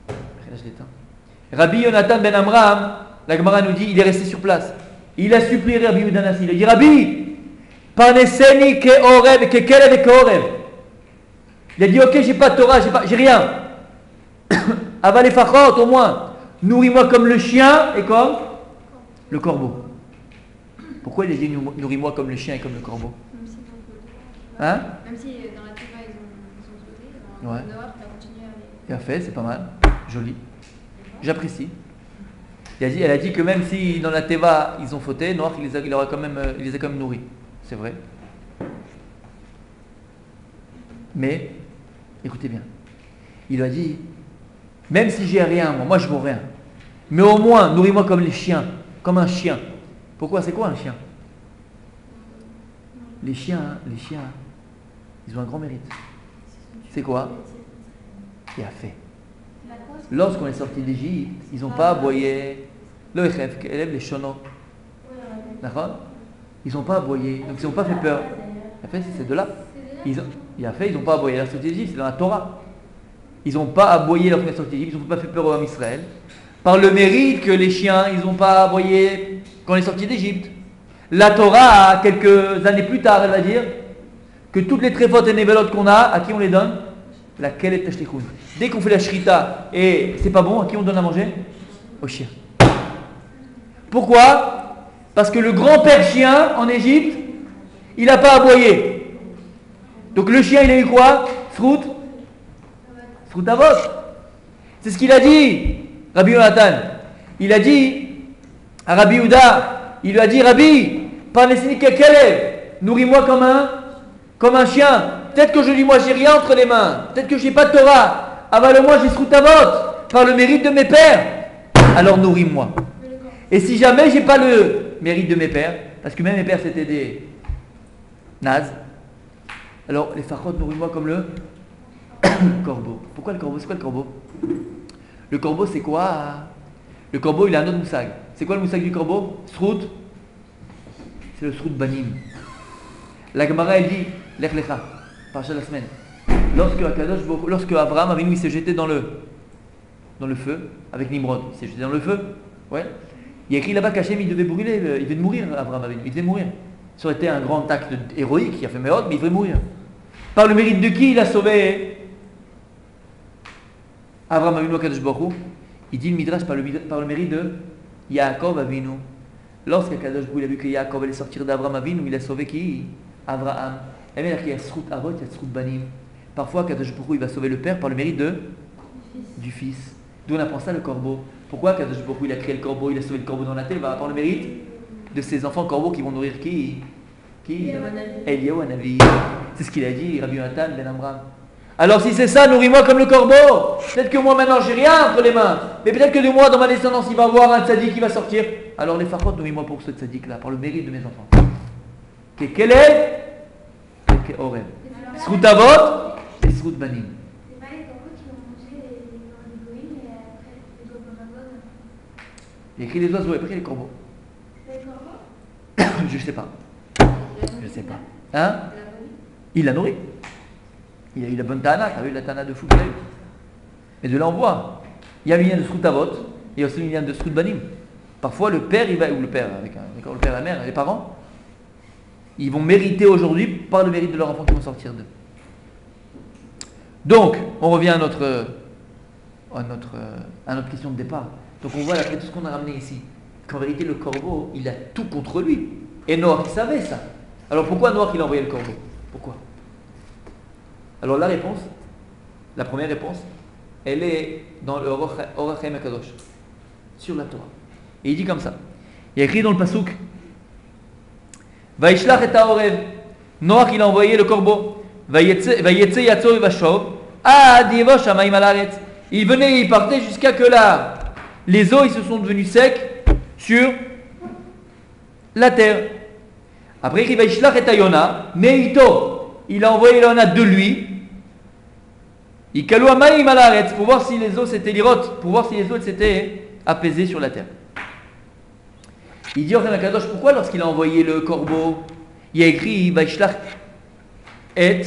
Là, je l'éteins. Rabbi Yonatan ben Amram, la Gemara nous dit, il est resté sur place. Il a supplié Rabbi Yehuda Nassi. Il a dit: Rabbi, paneseni ke oreb, ke kelev ke oreb. Il a dit: ok, j'ai pas de Torah, j'ai rien. Aval fachot, au moins. Nourris-moi comme le chien et comme le corbeau. Pourquoi il a dit: nourris-moi comme le chien et comme le corbeau? Hein? Même si dans la Teva ils ont sauté, dans Ouais. le Noir, tu as continué à les. Il a fait, c'est pas mal. Joli. J'apprécie. Elle a dit que même si dans la Teva ils ont fauté, Noach il les a quand même nourris. C'est vrai. Mais, écoutez bien. Il a dit: même si j'ai rien, moi je vaux rien. Mais au moins, nourris-moi comme les chiens, comme un chien. Pourquoi? C'est quoi un chien? Les chiens, ils ont un grand mérite. C'est quoi? Il a fait. Lorsqu'on est sorti d'Égypte, ils n'ont pas aboyé. Le Echef, élève les chonos. D'accord? Ils n'ont pas aboyé, donc ils n'ont pas fait peur. Il a fait, c'est de là. Ils n'ont pas aboyé. La sortie d'Égypte, c'est dans la Torah. Ils n'ont pas aboyé lorsqu'on est sorti d'Égypte, ils n'ont pas fait peur au homme Israël. Par le mérite que les chiens, ils n'ont pas aboyé quand on est sorti d'Égypte. La Torah, quelques années plus tard, elle va dire que toutes les tréfotes et névelotes qu'on a, à qui on les donne? La kelet tashlichun. Dès qu'on fait la shrita et c'est pas bon, à qui on donne à manger? Aux chiens. Pourquoi? Parce que le grand-père chien en Égypte, il n'a pas aboyé. Donc le chien, il a eu quoi? Srout avot. C'est ce qu'il a dit, Rabbi Yonatan. Il a dit à Rabbi Yehuda, il lui a dit: Rabbi, panesini ke kelev, nourris-moi comme un chien. Peut-être que je dis: moi j'ai rien entre les mains. Peut-être que je n'ai pas de Torah. Avale-moi, j'ai srout avot, par le mérite de mes pères. Alors nourris-moi. Et si jamais j'ai pas le mérite de mes pères, parce que même mes pères c'était des nazes, alors les fachot, nourris-moi comme le corbeau. Pourquoi le corbeau? C'est quoi le corbeau? Le corbeau c'est quoi? Le corbeau il a un autre moussag. C'est quoi le moussag du corbeau? Srout. C'est le srout banim. La Gemara elle dit, Lech Lecha, parasha de la semaine. Lorsque Abraham Avinu il s'est jeté dans le feu avec Nimrod, il s'est jeté dans le feu, ouais. Il y a écrit là-bas qu'Hachem il devait brûler, il devait mourir, Abraham Avinu, il devait mourir. Ça aurait été un grand acte héroïque qui a fait Méhod, mais il devait mourir. Par le mérite de qui il a sauvé Abraham Avinu Akadosh Baruch Hu? Il dit le Midrash par le mérite de Yaakov Avinu. Lorsqu'Akadosh Baruch Hu a vu que Yaakov allait sortir d'Abraham Avinu, il a sauvé qui? Abraham. Et bien il y a Srout Avot, il y a Srout Banim. Parfois Akadosh Baruch Hu il va sauver le père par le mérite du fils. D'où on apprend ça le corbeau. Pourquoi Akadosh Baruch Hu il a créé le corbeau, il a sauvé le corbeau dans la terre, il va avoir le mérite de ses enfants corbeaux qui vont nourrir qui? Eliyahu Hanavi. C'est ce qu'il a dit, Rabbi Yonatan ben Amram. Alors si c'est ça, nourris-moi comme le corbeau. Peut-être que moi maintenant j'ai rien entre les mains, mais peut-être que de moi dans ma descendance il va y avoir un tzaddik qui va sortir. Alors les farfot, nourris-moi pour ce tzaddik là, par le mérite de mes enfants. Quel est Orem. Srout Avot et Srout Banim. C'est pas les corbeaux qui vont manger les goïms et après les corbeaux. Il y a écrit les oiseaux et après les corbeaux. Les corbeaux? Je sais pas. Je sais pas. Hein? Il l'a nourri. Il a eu la bonne tana, tu as vu la tana de fou qu'il a eu. Mais de là on voit. Il y a le lien de Srout Avot, il y a aussi le lien de Srout Banim. Parfois le père, il va, ou le père, le père et la mère, les parents, ils vont mériter aujourd'hui par le mérite de leurs enfants qui vont sortir d'eux. Donc, on revient à notre question de départ. Donc on voit après tout ce qu'on a ramené ici, qu'en vérité le corbeau, il a tout contre lui. Et Noach, il savait ça. Alors pourquoi Noach, il a envoyé le corbeau? Pourquoi? Alors la réponse, la première réponse, elle est dans le Orach Chaim HaKadosh, sur la Torah. Et il dit comme ça. Il y a écrit dans le Pasuk, Vaishlach et Haorev. Noach, il a envoyé le corbeau. Vayetse Yatzor Vashov. Ad Yevosh Shamayim Alaretz. Il venait et il partait jusqu'à que là, les eaux ils se sont devenus secs sur la terre. Après, il va Vaishlach et Yona. Meito. Il a envoyé Yona de lui. Il kalou Amayim Alaretz pour voir si les eaux s'étaient lirotes, pour voir si les eaux s'étaient apaisées sur la terre. Il dit au Kadosh, pourquoi lorsqu'il a envoyé le corbeau, il a écrit Vaishlach et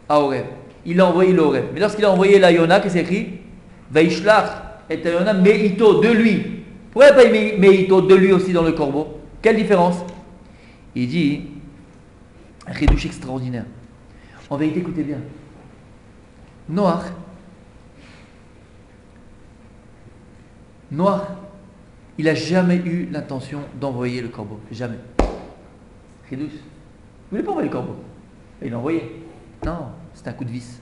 Haorev. Il a envoyé l'Orev. Mais lorsqu'il a envoyé la Yona, qu'est-ce qu'il a écrit? Vaishlach et Yona Meito, de lui. Pourquoi il n'y a pas Meito, de lui aussi dans le corbeau? Quelle différence? Il dit, un rédouche extraordinaire. En vérité, écoutez bien. Noach, il n'a jamais eu l'intention d'envoyer le corbeau. Jamais. Chidouche. Il ne voulait pas envoyer le corbeau. Il l'a envoyé. Non, c'était un coup de vis.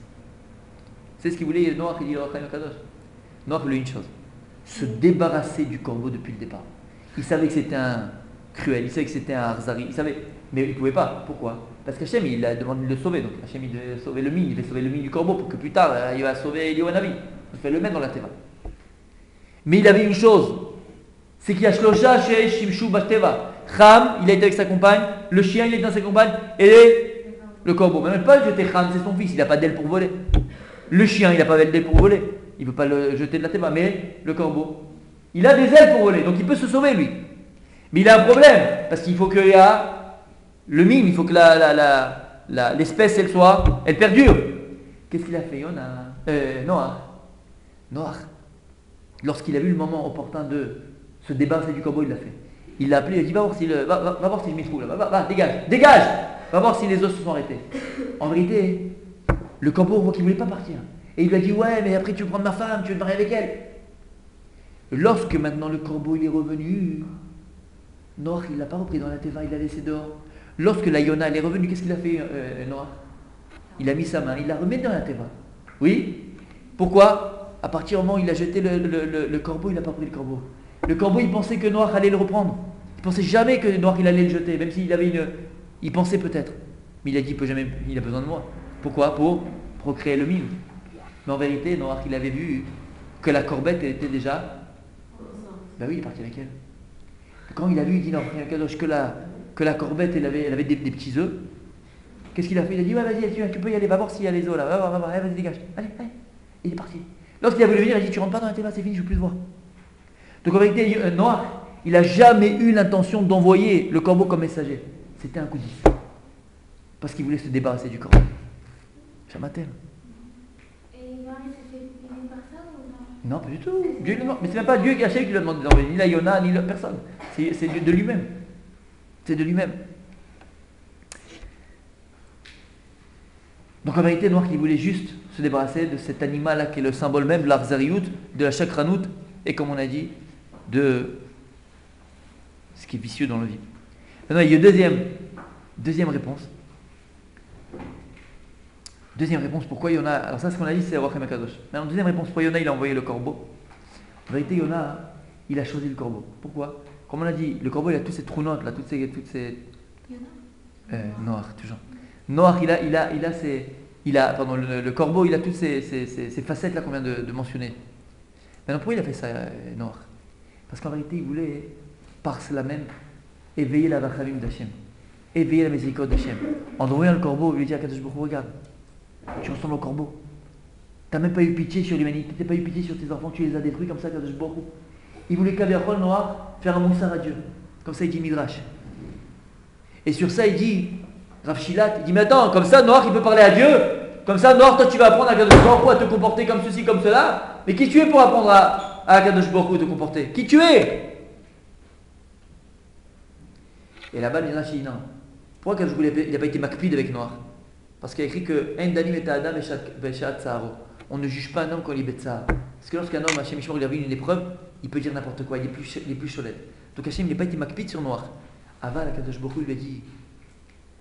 C'est ce qu'il voulait, Noach, il dit Noach voulait une chose. Se débarrasser du corbeau depuis le départ. Il savait que c'était un cruel, il savait que c'était un Arzari, il savait. Mais il ne pouvait pas. Pourquoi? Parce qu'Hachem, il a demandé de le sauver. Donc Hachem, il devait sauver le mine, il devait sauver le mine du corbeau pour que plus tard, il va sauver Eliyahu Hanavi. Il fait le mettre dans la Teva. Mais il avait une chose, c'est qu'il y a Shlosha Shei Shimshu Bateva. Cham, il a été avec sa compagne, le chien, il est dans sa compagne, et le corbeau. Mais même pas jeter Cham, c'est son fils, il n'a pas d'aile pour voler. Le chien, il n'a pas d'aile pour voler. Il ne peut pas le jeter de la Teva. Mais le corbeau, il a des ailes pour voler, donc il peut se sauver lui. Mais il a un problème, parce qu'il faut qu'il y a le mime, il faut que l'espèce, elle perdure. Qu'est-ce qu'il a fait, Noach, lorsqu'il a vu le moment opportun de se débarrasser du corbeau, il l'a fait. Il l'a appelé, il a dit, va voir si je m'y trouve là, va, dégage, va voir si les os se sont arrêtés. En vérité, le corbeau, on voit qu'il ne voulait pas partir. Et il lui a dit, ouais, mais après tu veux prendre ma femme, tu veux te marier avec elle. Lorsque maintenant le corbeau il est revenu, Noach, il ne l'a pas repris dans la Teva, il l'a laissé dehors. Lorsque la Yona elle est revenue, qu'est-ce qu'il a fait, Noach? Il a mis sa main, il la remis dans la Teva. Oui? Pourquoi? À partir du moment où il a jeté le corbeau, il n'a pas pris le corbeau. Le corbeau, il pensait que Noach allait le reprendre. Il ne pensait jamais que Noach il allait le jeter, même s'il avait il pensait peut-être. Mais il a dit, il a besoin de moi. Pourquoi? Pour procréer le mime. Mais en vérité, Noach, il avait vu que la corbette, elle était déjà... Ben oui, il est parti avec elle. Quand il a vu, il dit, non, que la corbette, elle avait des petits œufs. Qu'est-ce qu'il a fait? Il a dit, ouais, vas-y, tu peux y aller, va voir s'il y a les œufs là, va voir, vas-y, dégage. Allez. Il est parti. Lorsqu'il a voulu venir, il a dit, tu rentres pas dans la Teva, c'est fini, je ne veux plus te voir. Donc en vérité, Noach, il n'a jamais eu l'intention d'envoyer le corbeau comme messager. C'était un coup de vis. Parce qu'il voulait se débarrasser du corbeau. Chamatel. Et Marie s'est fait aimer par ça ou non? Non, pas du tout. Dieu lui demande. Mais c'est même pas Dieu qui lui a demandé d'envoyer, ni la Yona, ni la personne. C'est de lui-même. C'est de lui-même. Donc en vérité, Noach qui voulait juste se débarrasser de cet animal-là qui est le symbole même de l'Arzariout, de la Chakranout, et comme on a dit, de ce qui est vicieux dans la vie. Maintenant, il y a une deuxième réponse. Deuxième réponse, pourquoi Yona. Alors, ça, ce qu'on a dit, c'est Rochem Akadosh. Maintenant, deuxième réponse, pourquoi Yona, il a envoyé le corbeau. En vérité, Yona, il a choisi le corbeau. Pourquoi? Comme on a dit, le corbeau, il a toutes ces trous noirs, là, toutes ces. Noir, toujours. Noir, le corbeau, il a toutes ces facettes là qu'on vient de mentionner. Maintenant, pourquoi il a fait ça, Noir? Parce qu'en vérité, il voulait, par cela même, éveiller la Vachavim d'Hachem, éveiller la miséricorde d'Hachem. En envoyant le corbeau, il lui dit à Kadosh Baruch Hu, regarde, tu ressembles au corbeau. Tu n'as même pas eu pitié sur l'humanité, tu n'as pas eu pitié sur tes enfants, tu les as détruits comme ça, Kadosh Baruch Hu. Il voulait qu'Aviachol Noir faire un moussard à Dieu. Comme ça, il dit Midrash. Et sur ça, il dit, Rav Shilat, il dit, mais attends, comme ça, Noir, il peut parler à Dieu. Comme ça, Noir, toi, tu vas apprendre à Kadosh Baruch Hu à te comporter comme ceci, comme cela. Mais qui tu es pour apprendre à Kadosh Baruch Hu à te comporter? Qui tu es? Et là-bas, le Midrash dit, non. Pourquoi Kadosh Baruch Hu, il n'a pas été makpid avec Noir? Parce qu'il y a écrit que En danim et adam veshat tsaro. On ne juge pas un homme quand il est betsar. Parce que lorsqu'un homme, Hachem Yishmor, il a vu une épreuve, il peut dire n'importe quoi, il est plus solide. Donc Hachem, il n'a pas été makpid sur Noir. Aval, Kadosh Baruch Hu lui a dit,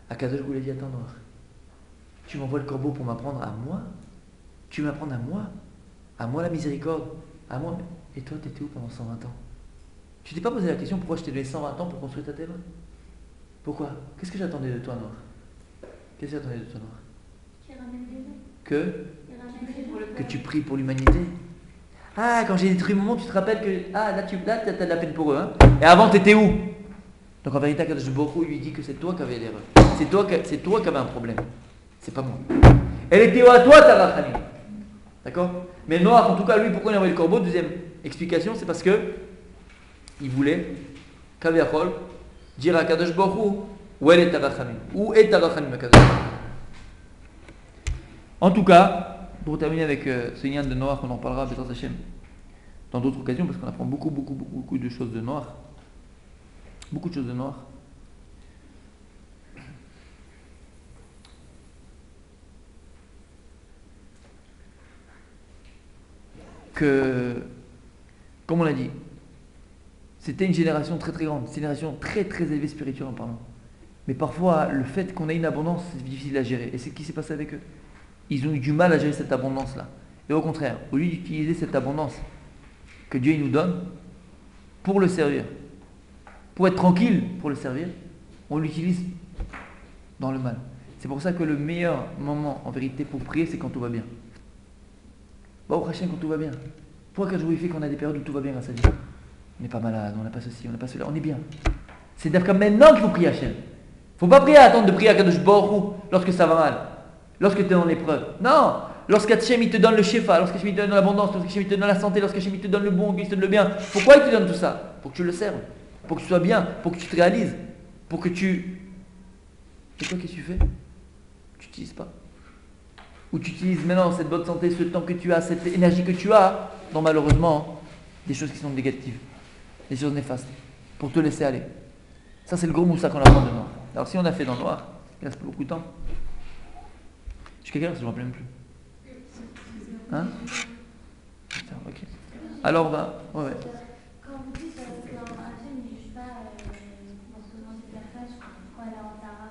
Kadosh Baruch Hu lui a dit, attends Noir, tu m'envoies le corbeau pour m'apprendre à moi? Tu veux m'apprendre à moi la miséricorde, à moi? Et toi, tu étais où pendant 120 ans? Tu t'es pas posé la question pourquoi je t'ai donné 120 ans pour construire ta terre? Pourquoi? Qu'est-ce que j'attendais de toi, Noir? Qu'est-ce que j'attendais de toi, Noir? Que tu pries pour l'humanité. Ah, quand j'ai détruit mon monde, tu te rappelles que là tu as de la peine pour eux, hein? Et avant, tu étais où? Donc en vérité, Kadosh Baruch Hu lui dit que c'est toi qui avais l'erreur. C'est toi qui avais un problème. C'est pas moi. Elle était à toi, ta rachamim. D'accord? Mais Noach, en tout cas, lui, pourquoi il a envoyé le corbeau? Deuxième explication, c'est parce que il voulait, Kaviachol, dire à Kadosh Baruch Hu, où est ta rachamim? Où est ta rachamim, Kadosh Baruch Hu? En tout cas, pour terminer avec ce lien de Noach, on en parlera B'ezras Hashem dans d'autres occasions, parce qu'on apprend beaucoup de choses de Noach. Beaucoup de choses de Noach. Que, comme on l'a dit, c'était une génération très très grande, c'est une génération très très élevée spirituellement parlant. Mais parfois, le fait qu'on ait une abondance, c'est difficile à gérer. Et c'est ce qui s'est passé avec eux. Ils ont eu du mal à gérer cette abondance-là. Et au contraire, au lieu d'utiliser cette abondance que Dieu nous donne pour le servir, pour être tranquille pour le servir, on l'utilise dans le mal. C'est pour ça que le meilleur moment en vérité pour prier, c'est quand tout va bien. Bah, au prochain, quand tout va bien. Pourquoi quand je fait qu'on a des périodes où tout va bien grâce à Dieu? On n'est pas malade, on n'a pas ceci, on n'a pas cela, on est bien. C'est d'ailleurs maintenant qu'il faut prier Hachem. Il ne faut pas prier à attendre de prier à Kadosh Baruch Hu lorsque ça va mal, lorsque tu es dans l'épreuve. Non, lorsqu'Hachem il te donne le shefa, lorsqu'Hachem il te donne l'abondance, lorsqu'Hachem il te donne la santé, lorsqu'Hachem il te donne le bon, qu'il te donne le bien. Pourquoi il te donne tout ça? Pour que tu le serves, pour que tu sois bien, pour que tu te réalises, pour que tu... Et toi, qu'est-ce que tu fais? Tu n'utilises pas. Ou tu utilises maintenant cette bonne santé, ce temps que tu as, cette énergie que tu as, dans malheureusement des choses qui sont négatives, des choses néfastes, pour te laisser aller. Ça, c'est le gros moussa qu'on apprend de Noir. Alors, si on a fait dans le noir, il reste pas beaucoup de temps. Je suis quelqu'un, je ne me rappelle même plus. Hein? Putain, ok. Alors, on va. Ouais. Quand vous dites que Hachem ne juge pas forcément ces personnes quand elle est en Tara,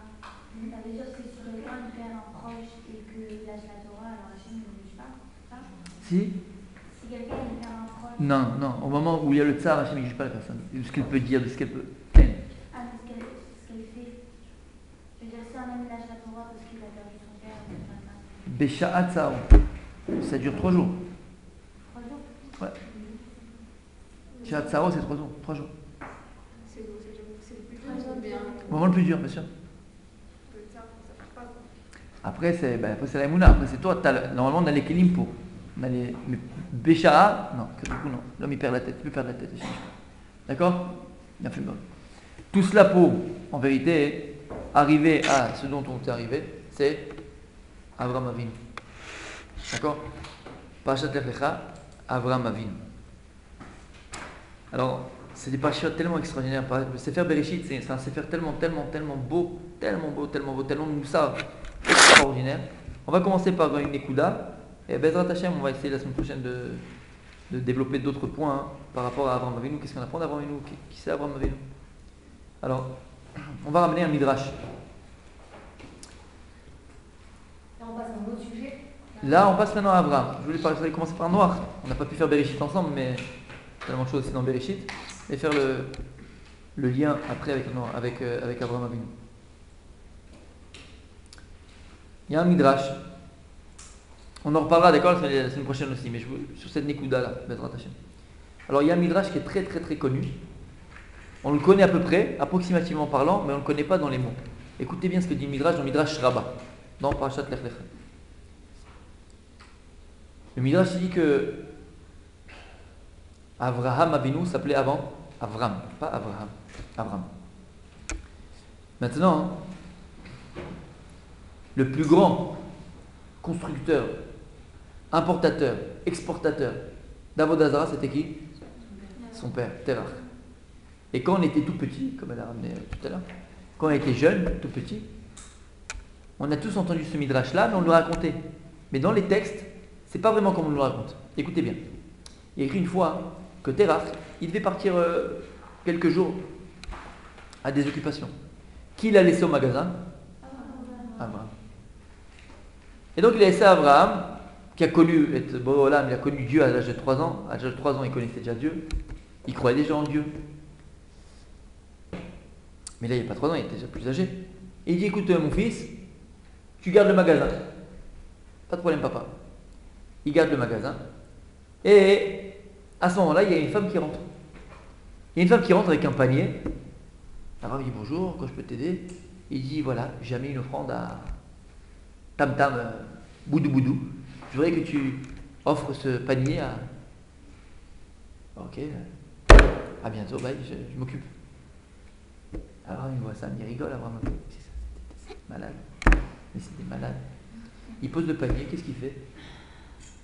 ça veut dire que si quelqu'un perd un proche et qu'il lâche la Torah, alors Hachem ne juge pas, ça? Si Quelqu'un il perd un proche. Non, au moment où il y a le tsar, Hachem ne juge pas la personne. De ce qu'elle peut dire, de ce qu'elle peut. Ah, de ce qu'elle fait. Je veux dire, si un homme lâche la Torah parce qu'il a perdu son père, Bécha'at Tsao. Ça dure 3 jours. 3 jours? Ouais. Bécha'at Tsao, c'est 3 jours. 3 jours. C'est le plus dur ou bien Le moment le plus dur, bien sûr. le tsar, ça passe pas. Après, c'est la Emouna. Après, c'est toi. Normalement, on a les Kélim pour. On a les. Mais Bécha'a, non, que du coup, non. L'homme, il perd la tête. Il peut perdre la tête. D'accord? Il a fait bon. Tout cela pour, en vérité, arriver à ce dont on est arrivé, c'est Avraham Avinu. D'accord? Parashat Lech Lecha, Avraham Avinu. Alors, c'est des parachutes tellement extraordinaires. Le Sefer Bereshit, c'est un Sefer tellement beau, tellement moussard, extraordinaire. On va commencer par une Nekuda, et Bezrat Hashem, on va essayer la semaine prochaine de développer d'autres points hein, par rapport à Avraham Avinu. Qu'est-ce qu'on apprend d'Avraham Avinu? Qui c'est Avraham Avinu? Alors, on va ramener un Midrash. Là, on passe à un autre sujet. Là, on passe maintenant à Avraham. Je voulais commencer par Noach. On n'a pas pu faire Bereshit ensemble, mais tellement de choses aussi dans Bereshit. Et faire le lien après avec Avraham Avinu. Il y a un Midrash. On en reparlera, d'accord, la semaine prochaine aussi, mais sur cette Nekuda là, Bezrat Hashem. Alors, il y a un Midrash qui est très connu. On le connaît à peu près, approximativement parlant, mais on ne le connaît pas dans les mots. Écoutez bien ce que dit le Midrash dans le Midrash Rabbah, dans Parashat Lech Lecha. Le Midrash dit que Avraham Avinu s'appelait avant Avram, pas Abraham, Avram. Maintenant, le plus grand constructeur, importateur, exportateur d'Avodah Zarah, c'était qui? Son père, Terach. Et quand on était tout petit, comme elle a ramené tout à l'heure, quand on était jeune, tout petit, on a tous entendu ce midrash-là, mais on le racontait. Mais dans les textes, c'est pas vraiment comme on le raconte. Écoutez bien. Il y a écrit une fois que Terach, il devait partir quelques jours à des occupations. Qui l'a laissé au magasin? Abraham. Et donc il a laissé Abraham, qui a connu, il a connu Dieu à l'âge de 3 ans. À l'âge de 3 ans, il connaissait déjà Dieu. Il croyait déjà en Dieu. Mais là, il n'y a pas 3 ans, il était déjà plus âgé. Et il dit, écoute mon fils, tu gardes le magasin. Pas de problème papa. Il garde le magasin. Et à ce moment-là, il y a une femme qui rentre. Il y a une femme qui rentre avec un panier. Alors il dit, bonjour, quand je peux t'aider? Il dit, voilà, j'ai mis une offrande à Tam Tam Boudou Boudou. Je voudrais que tu offres ce panier à... Ok, à bientôt, bye, je m'occupe. Alors il voit ça, il rigole, Abraham. C'est malade. Mais c'est des malades. Il pose le panier, qu'est-ce qu'il fait?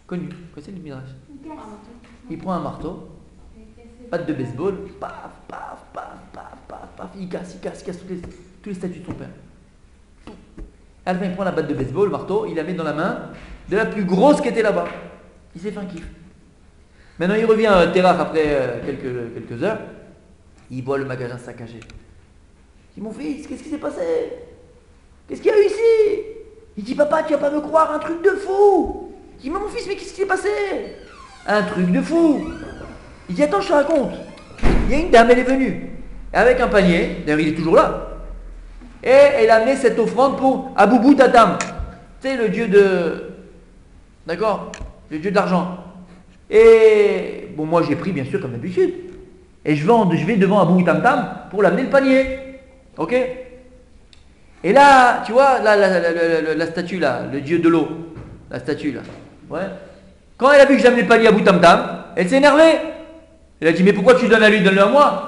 Connu, quoi c'est le Midrash? Il prend un marteau, patte de baseball, paf, paf, paf, paf, paf, paf, il casse tous les statues de son père. À la fin, il prend la batte de baseball, le marteau, il la met dans la main de la plus grosse qui était là-bas. Il s'est fait un kiff. Maintenant, il revient à Terach après quelques heures, il voit le magasin saccagé. Il dit, mon fils, qu'est-ce qui s'est passé? Qu'est-ce qu'il y a eu ici? Il dit, papa, tu vas pas me croire, un truc de fou. Il dit, mais mon fils, mais qu'est-ce qui s'est passé? Un truc de fou. Il dit, attends, je te raconte. Il y a une dame, elle est venue, avec un panier, d'ailleurs il est toujours là, et elle a amené cette offrande pour Aboubou Tatam. Tu sais, le dieu de... D'accord? Le dieu de l'argent. Et bon, moi j'ai pris bien sûr comme d'habitude. Et je vais devant Aboubou Tam Tam pour l'amener le panier. Ok? Et là, tu vois, là, la statue là, le dieu de l'eau. La statue là. Ouais. Quand elle a vu que j'amenais le panier à Aboubou Tam Tam, elle s'est énervée. Elle a dit, mais pourquoi tu donnes à lui, donne-le à moi?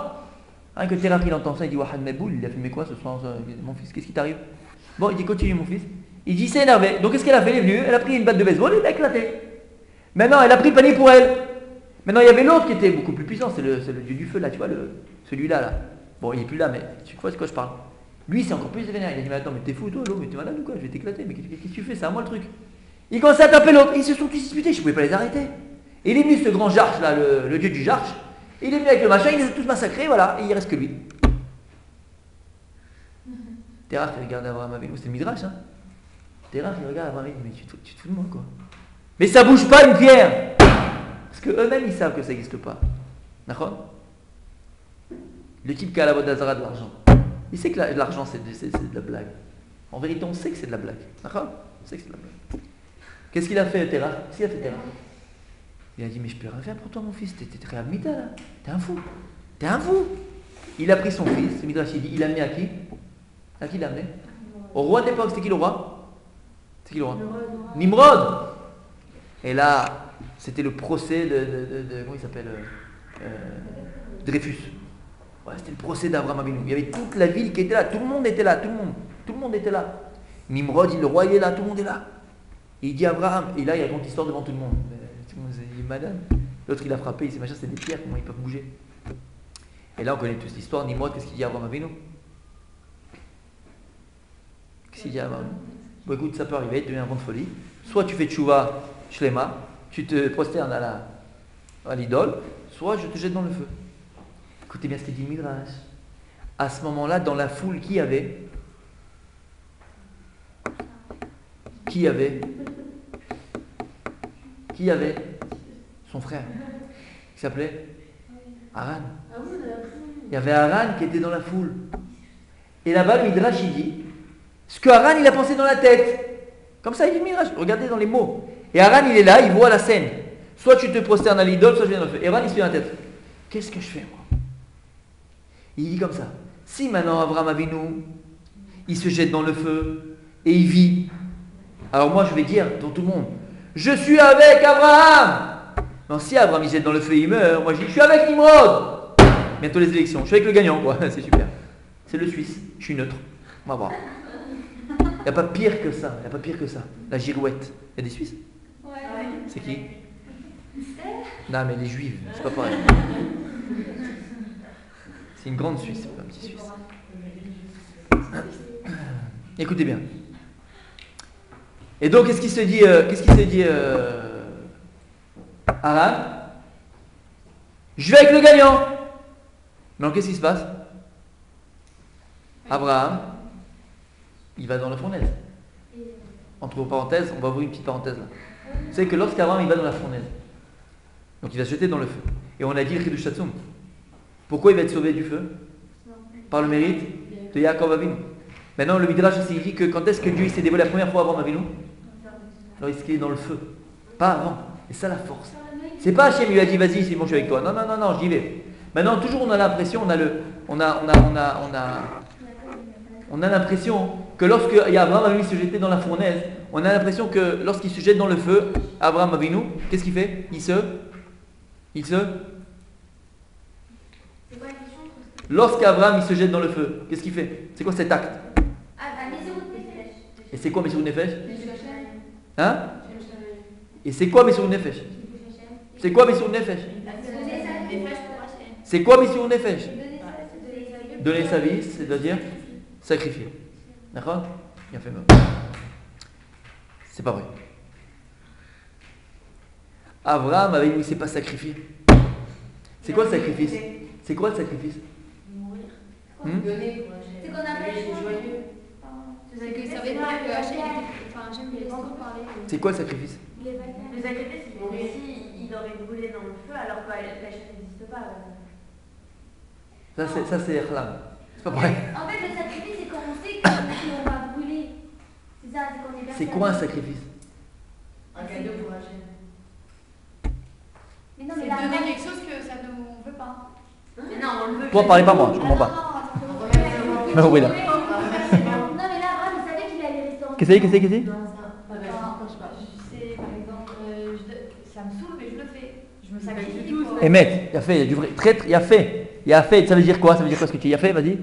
Hein, que Terach il entend ça, il dit, Wahad Meboul, il a filmé quoi ce soir? Mon fils, qu'est-ce qui t'arrive? Bon, il dit, continue mon fils. Il dit, c'est énervé. Donc qu'est-ce qu'elle a fait? Elle est venue, elle a pris une batte de baseball et elle a éclaté. Maintenant, elle a pris le panier pour elle. Maintenant, il y avait l'autre qui était beaucoup plus puissant, c'est le dieu du feu là, tu vois, celui-là là. Bon, il n'est plus là, mais tu vois de quoi je parle. Lui, c'est encore plus vénère. Il a dit, mais attends, mais t'es fou toi, l'eau, mais t'es malade ou quoi? Je vais t'éclater, mais qu'est-ce que tu fais? C'est à moi le truc. Il commence à taper l'autre, ils se sont tous disputés, je ne pouvais pas les arrêter. Et il est venu ce grand Jarch là, le dieu du Jarch. Il est venu avec le machin, il les a tous massacrés, voilà, et il reste que lui. Terach, il regarde Abraham Avinu, c'est le Midrash, hein. Terach, il regarde Abraham Avinu, mais tu te fous de moi, quoi. Mais ça bouge pas une pierre. Parce qu'eux-mêmes, ils savent que ça n'existe pas. D'accord? Le type qui a la Avodah Zarah de l'argent, il sait que l'argent, c'est de la blague. En vérité, on sait que c'est de la blague. D'accord? On sait que c'est de la blague. Qu'est-ce qu'il a fait, Terach? Qu'est-ce qu'il a fait, Terach? Il a dit, mais je peux rien faire pour toi, mon fils. T'es très admita, là. T'es un fou. T'es un fou. Il a pris son fils, le Midrash, il dit, il l'a amené à qui? À qui il l'a amené? Au roi d'époque. C'était qui le roi? C'est qui le roi? Nimrod. Et là, c'était le procès de comment il s'appelle? Dreyfus. Ouais, c'était le procès d'Abraham Avinu. Il y avait toute la ville qui était là. Tout le monde était là. Tout le monde était là. Nimrod, le roi, il est là. Tout le monde est là. Et il dit Abraham. Et là, il raconte l'histoire devant tout le monde. Tout le monde, il est malade. L'autre, il a frappé. Il s'est machin, c'est des pierres. Comment ils peuvent bouger? Et là, on connaît tous l'histoire. Nimrod, qu'est-ce qu'il dit à Abraham Avinu? Qu'est-ce qu'il dit à Abraham? Bon, écoute, ça peut arriver. Tu deviens un vent de folie. Soit tu fais tchouva, shlema, tu te prosternes à l'idole, soit je te jette dans le feu. Écoutez bien ce qu'il dit Midrash. À ce moment-là, dans la foule, qui y avait? Son frère. Il s'appelait Haran. Il y avait Haran qui était dans la foule. Et là-bas, le Midrash, il dit ce que Haran, il a pensé dans la tête. Comme ça, il dit le Midrash. Regardez dans les mots. Et Haran, il est là, il voit la scène. Soit tu te prosternes à l'idole, soit je viens dans le feu. Et Haran, il se fait dans la tête. Qu'est-ce que je fais, moi? Il dit comme ça. Si maintenant Abraham Avinu, il se jette dans le feu et il vit, alors moi je vais dire dans tout le monde, je suis avec Abraham. Non, si Abraham il se jette dans le feu et il meurt, moi je dis, je suis avec Nimrod. Bientôt les élections, je suis avec le gagnant, quoi. C'est super. C'est le Suisse, je suis neutre. On va voir. Il n'y a pas pire que ça. La girouette. Il y a des Suisses? Ouais. C'est qui? Non, mais les Juifs, c'est pas pareil. C'est une grande Suisse, pas un petit Suisse. Écoutez bien. Et donc, qu'est-ce qu'il se dit, Haran? Je vais avec le gagnant. Mais qu'est-ce qui se passe? Abraham, il va dans la fournaise. Entre parenthèses, on va ouvrir une petite parenthèse là. Vous savez que lorsqu'Abraham il va dans la fournaise, donc il va se jeter dans le feu. Et on a dit le Chidush Hatzum. Pourquoi il va être sauvé du feu? Par le mérite de Yaakov Avinu. Maintenant, le Midrash aussi il dit que quand est-ce que Dieu s'est dévoilé la première fois à Abraham Avinu? Alors il est dans le feu. Pas avant. Et ça la force. C'est pas Hachem, il lui a dit vas-y, c'est bon, je suis avec toi. Non, j'y vais. Maintenant, toujours on a l'impression, on a l'impression que lorsque Abraham Avinu se jetait dans la fournaise, on a l'impression que lorsqu'il se jette dans le feu, Abraham Avinu, qu'est-ce qu'il fait? Il se Lorsqu'Abraham il se jette dans le feu, qu'est-ce qu'il fait? C'est quoi cet acte? Et c'est quoi Messirut Nefesh? Hein? Et c'est quoi Messirut Nefesh? C'est quoi Messirut Nefesh? C'est quoi Messirut Nefesh? Donner sa vie, c'est-à-dire sacrifier. D'accord? Bien fait. C'est pas vrai. Abraham il ne s'est pas sacrifié. C'est quoi le sacrifice? C'est quoi le sacrifice? C'est qu'on a fait joyeux. C'est que ça veut dire que Hachem il laisse trop parler. C'est quoi le sacrifice? Le sacrifice, il aurait brûlé dans le feu alors que Hachem n'existe pas. Ça c'est Khlam. C'est pas vrai. En fait, le sacrifice, c'est quand on sait qu'on va brûler. C'est ça, c'est qu'on est C'est quoi un sacrifice? Un cadeau pour Hachem. Mais non, C'est mais là, donner quelque chose que ça ne veut pas. mais non, on le veut. Toi, parlez pas moi, je comprends pas. Non, Oui, là. mais là, Abraham, il savait qu'il allait rester en vie. Qu'est-ce que c'est? C'est par exemple, ça me saoule, mais je le fais. Je me sacrifie. Émet, il y a fait, il y a du vrai. Traître, il y a fait. Ça veut dire quoi? Ça veut dire quoi ce que tu y as fait? Vas-y.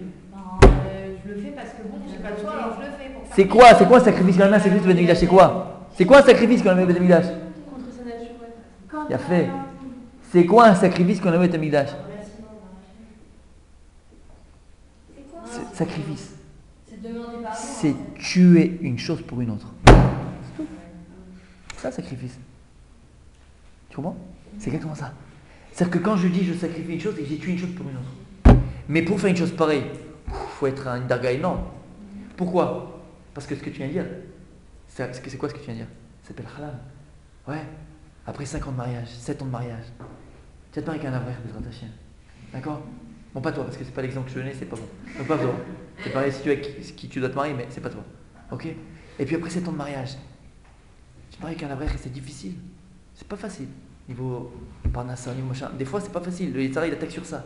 Je le fais parce que bon, j'ai pas le choix, alors je le fais. C'est quoi un sacrifice quand même? Un sacrifice de Beth Amikdash, c'est quoi? C'est quoi un sacrifice qu'on a mis au Beth Amikdash? Contre sa nature, ouais. Il y a fait. C'est quoi un sacrifice qu'on a mis au Beth Amikdash? C'est sacrifice. C'est tuer une chose pour une autre. C'est tout. C'est ça, sacrifice. Tu comprends? C'est exactement ça. C'est-à-dire que quand je dis je sacrifie une chose, c'est que j'ai tué une chose pour une autre. Mais pour faire une chose pareille, il faut être un darga énorme. Pourquoi? Parce que ce que tu viens de dire, c'est quoi ce que tu viens de dire? Ça s'appelle halal. Ouais. Après 5 ans de mariage, 7 ans de mariage, tu vas te marier avec un avrech, Bezrat Hashem. D'accord? Bon, pas toi, parce que c'est pas l'exemple que je donnais, c'est pas bon. Donc pas toi. C'est pareil si tu es avec qui tu dois te marier, mais c'est pas toi. Ok? Et puis après 7 ans de mariage, tu te maries avec un avrech et c'est difficile. C'est pas facile. Niveau parnassa, niveau machin. Des fois c'est pas facile. Le Yitzhara il attaque sur ça.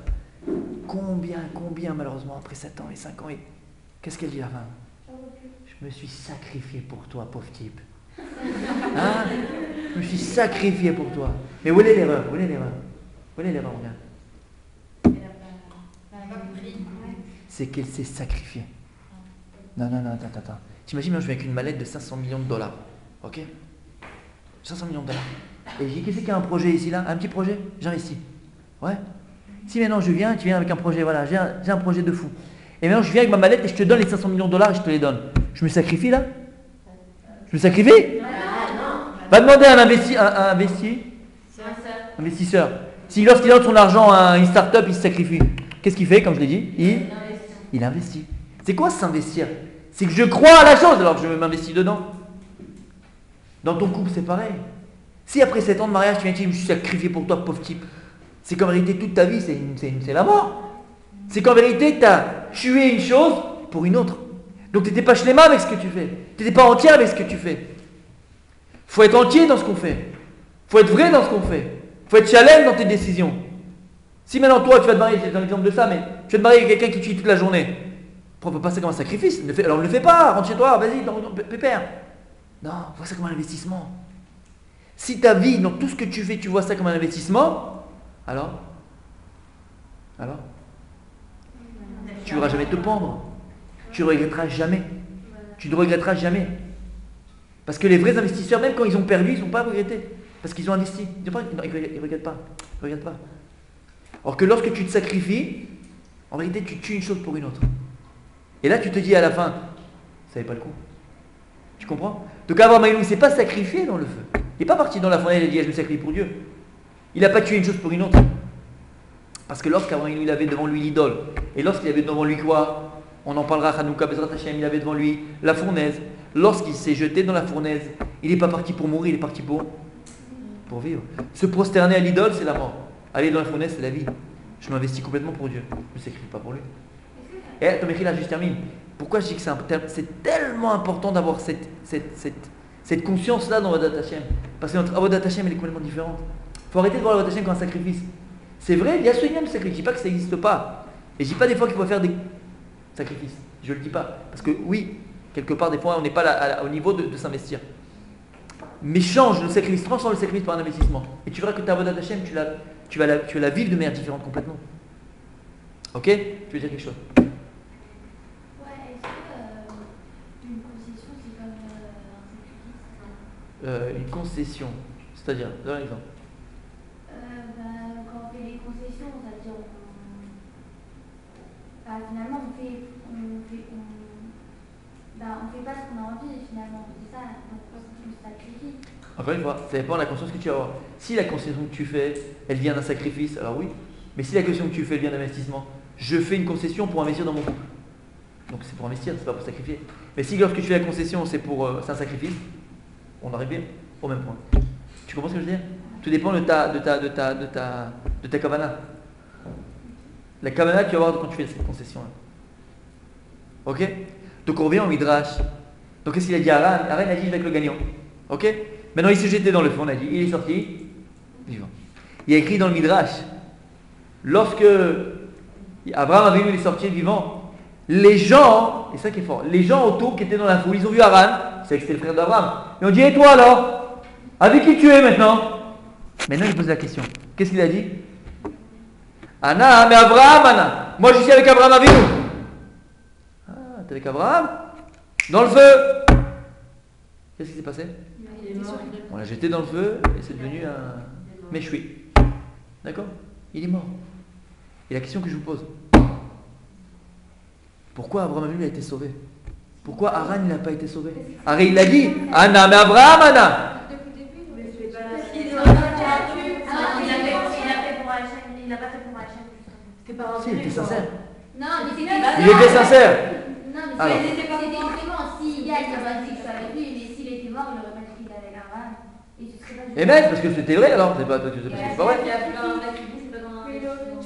Combien malheureusement après 7 ans et 5 ans, et qu'est-ce qu'elle dit la femme? Je me suis sacrifié pour toi, pauvre type. Hein? Je me suis sacrifié pour toi. Mais où est l'erreur? Regarde. c'est qu'elle s'est sacrifiée. Non, attends. T'imagines, je viens avec une mallette de 500 millions de dollars. Ok? 500 millions de dollars. Et je dis, qu'est-ce qu'il y a un projet ici, là? Un petit projet? J'investis. Ouais? Si maintenant tu viens avec un projet, voilà, j'ai un projet de fou. Et maintenant je viens avec ma mallette et je te donne les 500 millions de dollars et je te les donne. Je me sacrifie là? Je me sacrifie? Va demander à un investisseur. Si lorsqu'il donne son argent à une start-up, il se sacrifie. Qu'est-ce qu'il fait, comme je l'ai dit? Il investit. C'est quoi s'investir? C'est que je crois à la chose alors que je m'investis dedans. Dans ton couple, c'est pareil. Si après 7 ans de mariage, tu viens et tu dis, je me suis sacrifié pour toi, pauvre type. C'est qu'en vérité, toute ta vie, c'est la mort. C'est qu'en vérité, tu as tué une chose pour une autre. Donc tu n'étais pas shléma avec ce que tu fais. Tu n'étais pas entier avec ce que tu fais. Il faut être entier dans ce qu'on fait. Il faut être vrai dans ce qu'on fait. Il faut être challenge dans tes décisions. Si maintenant toi, tu vas te marier, c'est un exemple de ça, mais tu vas te marier avec quelqu'un qui tue toute la journée. On peut passer comme un sacrifice. Alors ne le fais pas, rentre chez toi, vas-y, pépère. Non, vois ça comme un investissement. Si ta vie, dans tout ce que tu fais, tu vois ça comme un investissement, alors tu ne vas jamais te pendre. Tu ne regretteras jamais. Tu ne regretteras jamais. Parce que les vrais investisseurs, même quand ils ont perdu, ils ne sont pas regrettés. Parce qu'ils ont investi. Ils ne regrettent pas. Or que lorsque tu te sacrifies, en réalité, tu tues une chose pour une autre. Et là, tu te dis à la fin, ça n'avait pas le coup. Tu comprends? Donc Abraham, il ne s'est pas sacrifié dans le feu. Il n'est pas parti dans la fournaise et il a dit, je me sacrifie pour Dieu. Il n'a pas tué une chose pour une autre. Parce que lorsqu'Abraham il avait devant lui l'idole, et lorsqu'il avait devant lui quoi? On en parlera à Hanouka, Bezrat Hashem, il avait devant lui la fournaise. Lorsqu'il s'est jeté dans la fournaise, il n'est pas parti pour mourir, il est parti pour vivre. Se prosterner à l'idole, c'est la mort. Aller dans la fournaise, c'est la vie. Je m'investis complètement pour Dieu. Je ne me sacrifie pas pour lui. Et Tom écrit là, je termine. Pourquoi je dis que c'est tellement important d'avoir cette conscience-là dans Avodat Hashem? Parce que notre Avodat Hashem, elle est complètement différente. Il faut arrêter de voir Avodat Hashem comme un sacrifice. C'est vrai, il y a ce lien de sacrifice. Je ne dis pas que ça n'existe pas. Et je ne dis pas des fois qu'il faut faire des sacrifices. Je ne le dis pas. Parce que oui, quelque part, des fois, on n'est pas au niveau de s'investir. Mais change le sacrifice, transforme le sacrifice par un investissement. Et tu verras que ta Avodat Hashem, tu vas la vivre de manière différente complètement. Ok? Tu veux dire quelque chose? Une concession, c'est comme un sacrifice? Une concession, c'est-à-dire, donne un exemple. Quand on fait des concessions, c'est-à-dire finalement on fait pas ce qu'on a envie finalement, c'est ça, donc on se sacrifie. Encore une fois, ça dépend de la conscience que tu vas avoir. Si la concession que tu fais, elle vient d'un sacrifice, alors oui. Mais si la concession que tu fais, elle vient d'investissement, je fais une concession pour investir dans mon couple. Donc c'est pour investir, c'est pas pour sacrifier. Mais si lorsque tu fais la concession, c'est un sacrifice, on arrive bien au même point. Tu comprends ce que je veux dire? Tout dépend de ta kavana. La kavana que tu vas avoir quand tu fais cette concession-là. Ok? Donc on revient au Midrash. Donc qu'est-ce qu'il a dit à Aran? Aran a dit avec le gagnant. Ok? Maintenant il s'est jeté dans le feu, on a dit. Il est sorti vivant. Il y a écrit dans le Midrash, lorsque Abraham Avinu est sorti vivant, les gens, et ça qui est fort, les gens autour qui étaient dans la foule, ils ont vu Aran, c'est que c'était le frère d'Abraham. Ils ont dit, et toi alors? Avec qui tu es maintenant? Maintenant il pose la question. Qu'est-ce qu'il a dit? Anna, mais Abraham, Anna. Moi je suis avec Abraham Avinu. Ah, t'es avec Abraham? Dans le feu. Qu'est-ce qui s'est passé? On l'a jeté dans le feu et c'est devenu un méchoui. D'accord? Il est mort. Et la question que je vous pose, pourquoi Abraham Avinu a été sauvé? Pourquoi Aran n'a pas été sauvé? Aran il l'a dit, Anna, mais Abraham, Anna. Il était sincère. Non, il était sincère. Non, mais alors, c'était vraiment s'il gagne, il aurait dit que je suis avec lui, mais s'il était mort, il aurait pas dit qu'il avait Abraham. Et même parce que c'était vrai alors, c'est pas parce que c'est pas vrai.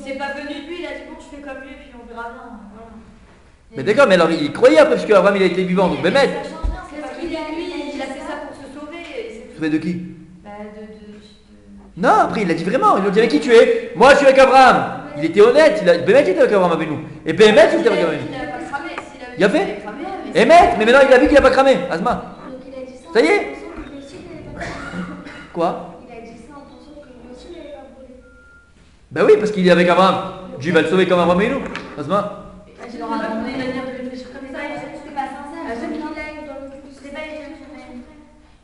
C'est pas venu de lui, il a dit bon je fais comme lui et puis on verra bien. Voilà. Mais d'accord, mais alors il croyait après parce qu'Abraham il a été vivant, donc Bémet. Ça change rien, c'est parce qu'il a lui, il a fait ça pour se sauver. Sauvé de qui? De... Non, après il a dit vraiment, il lui a dit avec qui tu es? Moi je suis avec Abraham. Il était honnête, Bémet était avec Abraham avec nous. Et Bémet il était avec Abraham. Il a fait? Bémet, mais maintenant il a vu qu'il n'a pas cramé, Asma. Ça y est? Quoi? Il a dit ça en pensant que lui aussi n'avait pas brûlé. Ben oui, parce qu'il est avec Abraham. Dieu va le sauver comme Abraham et nous. Asma. Il aura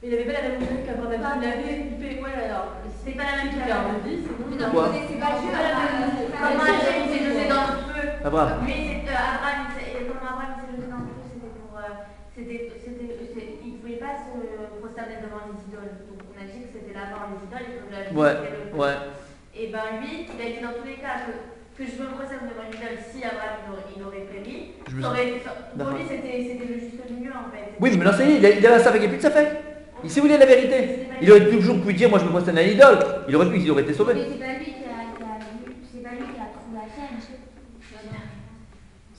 Mais il n'avait pas la même idée qu'Abraham. Il avait, il fait, ouais, alors, C'est pas la même il chose. a envie, c'est bon. Mais non, Quoi? c'est pas Dieu. Comment Hachem il s'est jeté dans le feu. Abraham. Mais Abraham, comment Abraham s'est jeté dans le feu, c'était pour. Il ne pouvait pas se prosterner devant les idoles. Donc on a dit que c'était l'avant les idoles et que la vie Ouais, c'était le feu. ouais. Et ben lui, il a dit dans tous les cas que je me prosterne devant une idole si Abraham il aurait péri. Je me Pour D'accord. lui, c'était le juste milieu en fait. Oui, mais maintenant ça y est, il avait un safek, il n'y a plus de safek. Il sait où il est la vérité. Il aurait toujours pu dire, moi je me prosterne à l'idole. Il aurait pu, il aurait été sauvé. Mais c'est pas lui qui a trouvé Hachem.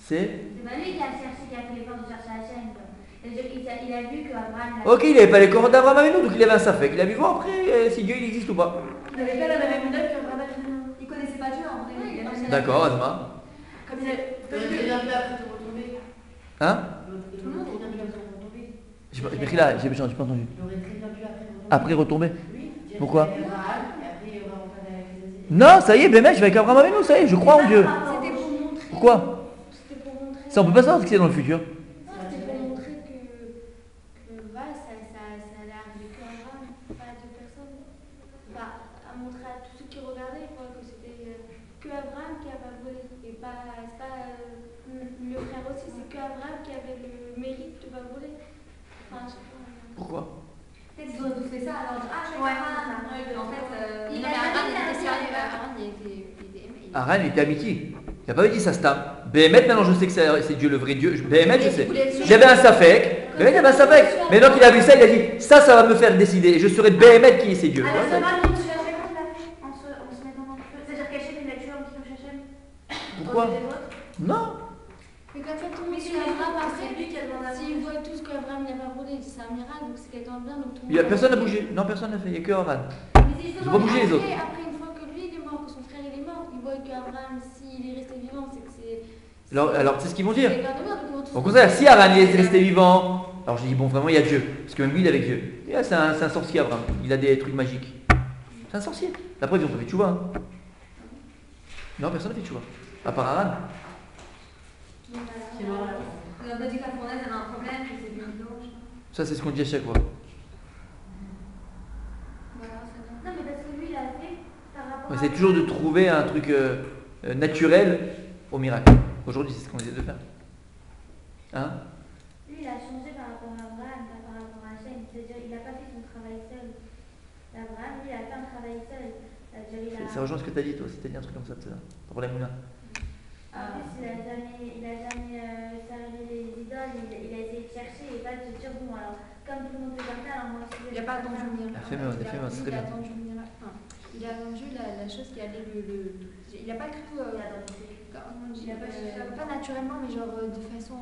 C'est. C'est pas lui qui a cherché, qui a fait l'effort de chercher Hachem. Il a vu que Abraham. Ok, il n'avait pas les corps d'Abraham avec nous, donc il avait un safek. Il a vu voir après si Dieu il existe ou pas. Il n'avait pas la même idée qu'Abraham. Il connaissait pas Dieu en vrai. D'accord, Asma. Comme il avait. Parce que. Il a bien après te retomber. Hein? Tout le monde aurait bien pu retomber. J'ai là, j'ai pas entendu. Il aurait très bien pu après retomber. Après retomber. Oui. Pourquoi? Avec Abraham, et après on va refaire avec les Asiatiques. Non, ça y est, Bémech, je vais avec Abraham avec nous, ça y est, je crois en Dieu. C'était pour montrer. Pourquoi? C'était pour montrer. Ça, on peut pas savoir ce qu'il y a dans le futur. Non, c'était pour montrer que voilà, ça allait arriver que Abraham, pas à deux personnes. Bah, à montrer à tous ceux qui regardaient quoi, que c'était que Abraham qui a pas volé. Et pas, c'est pas le frère aussi, c'est que Abraham qui avait le mérite de pas voler. Enfin, je sais pas. Pourquoi? Peut-être qu'ils auraient tous fait ça, alors je suis Ouais. En fait, Il non, a mais Aran, jamais il était dit sérieux. Aran. Aran, il était aimé. Aran, il était amitié. Il n'a pas dit ça, Stam. Béhémet, maintenant je sais que c'est Dieu, le vrai Dieu. Béhémet, je sais. J'avais un safek. Béhémet, il avait un safek. Mais donc il a vu ça, il a dit ça va me faire décider. Et je saurai de Béhémet qui est c'est Dieu. Alors, Ouais, ça ça- va, mais tu l'as fait quand tu l'as fait en se mettant dans le feu. C'est-à-dire qu'Hachem, il a tué en disant Hachem. Pourquoi? Non. Mais quand tout le monde suit Abraham, après, lui qui a demandé à s'ils voient tous qu'Abraham n'a pas volé, c'est un miracle, donc c'est quelqu'un de bien, donc tout le monde. Personne n'a bougé. Non, personne n'a fait. Il n'y a que Aran. Mais c'est Ils justement ont pas bougé, les autres. après, une fois que lui il est mort, que son frère il est mort, ils voient qu'Abraham, s'il est resté vivant, c'est que c'est. Alors c'est ce qu'ils vont dire. C'est quelqu'un de bien, donc ils vont tous. Au contraire, si Aran est resté vivant, alors je dis bon, vraiment il y a Dieu. Parce que même lui il est avec Dieu. Et là, c'est un sorcier, Abraham. Il a des trucs magiques. C'est un sorcier. La preuve, ils ont pas fait tchouva. Hein. Non, personne n'a fait tchouva. À part Aran. Qui est mort là. On a dit que la fournaise avait un problème, que c'est du blanche. Ça, c'est ce qu'on dit à chaque fois. Voilà, c'est bien. Non, mais parce que lui il a fait par rapport On à. essaie toujours de trouver un truc naturel au miracle. Aujourd'hui, c'est ce qu'on essaie de faire. Hein? Lui il a changé par rapport à Abraham, pas par rapport à Hachem. C'est-à-dire il n'a pas fait son travail seul. Abraham, lui, il a fait un travail seul. C'est-à-dire, Ça rejoint ce que tu as dit, toi aussi, tu as dit un truc comme ça tout à l'heure. Pour la moulin. En plus, il a jamais servi les idoles, il a essayé de chercher et pas de se dire, bon, alors, comme tout le monde fait comme ça, alors moi aussi. Il n'a pas attendu le miracle. Fais-moi, fais-moi, c'est très Il a bien. attendu le miracle. Enfin, il a attendu la chose qui allait il n'a pas cru. Comment on dit, pas naturellement, mais genre de façon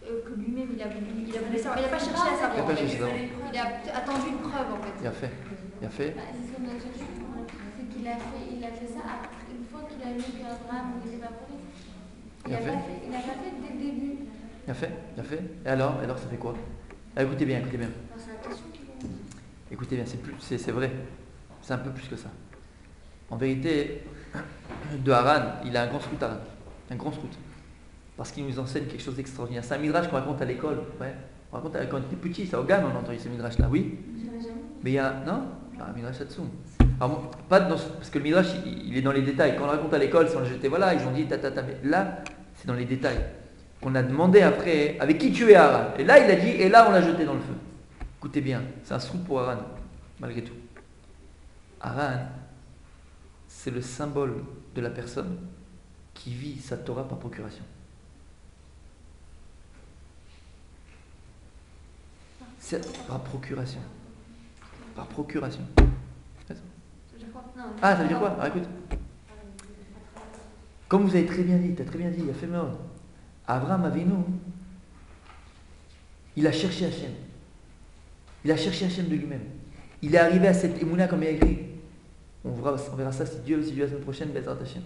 que lui-même il a voulu savoir. Il n'a pas cherché à savoir. Il a pas cherché à savoir. Il a attendu une preuve en fait. Il a fait. Il a fait. Bah, c'est ce qu'on a déjà dit, c'est qu'il a fait ça après, une fois qu'il a vu qu'Abraham n'était pas pour lui. Il n'a pas fait dès le début. Il a fait. Il a fait. Et alors, ça fait quoi? Ah, écoutez bien, écoutez bien. Enfin, c'est la question qu'il a. Écoutez bien, c'est vrai. C'est un peu plus que ça. En vérité, de Haran, il a un grand scout Haran. Un grand scout. Parce qu'il nous enseigne quelque chose d'extraordinaire. C'est un midrash qu'on raconte à l'école. Ouais. On raconte quand on était petit, ça au gamme, on a entendu ce midrash-là, oui. Mais il y a. Non? Un midrash Hatsoum. Alors, pas dans, parce que le midrash, il est dans les détails. Quand on le raconte à l'école, si on le jetait, voilà, ils ont dit ta. Mais là, c'est dans les détails. On a demandé après, avec qui tu es Haran? Et là, il a dit, et là, on l'a jeté dans le feu. Écoutez bien, c'est un scout pour Haran, malgré tout. Haran, c'est le symbole de la personne qui vit sa Torah par procuration. C'est par procuration. Par procuration. Ah, ça veut dire quoi? Ah, écoute. Comme vous avez très bien dit, tu as très bien dit, il a fait mort. Abraham Avinu, il a cherché Hachem. Il a cherché Hachem de lui-même. Il est arrivé à cette émouna comme il a écrit. On verra ça si Dieu veut, la semaine prochaine, Bezrat Hachem.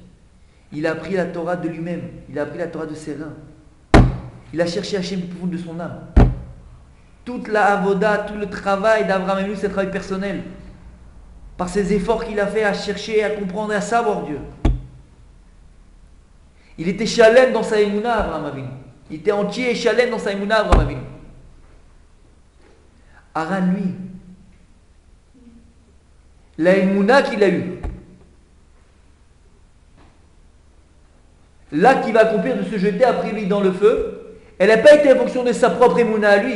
Il a appris la Torah de lui-même. Il a appris la Torah de ses reins. Il a cherché Hachem du profond de son âme. Toute la avoda, tout le travail d'Abraham Avinu, c'est un travail personnel. Par ses efforts qu'il a fait à chercher, à comprendre et à savoir Dieu. Il était shalem dans sa émouna, Abraham Avinu. Il était entier et shalem dans sa émouna, Abraham Avinu. Haran, lui, la émouna qu'il a eue, l'acte qu'il va accomplir de se jeter après lui dans le feu, elle n'a pas été en fonction de sa propre émouna à lui.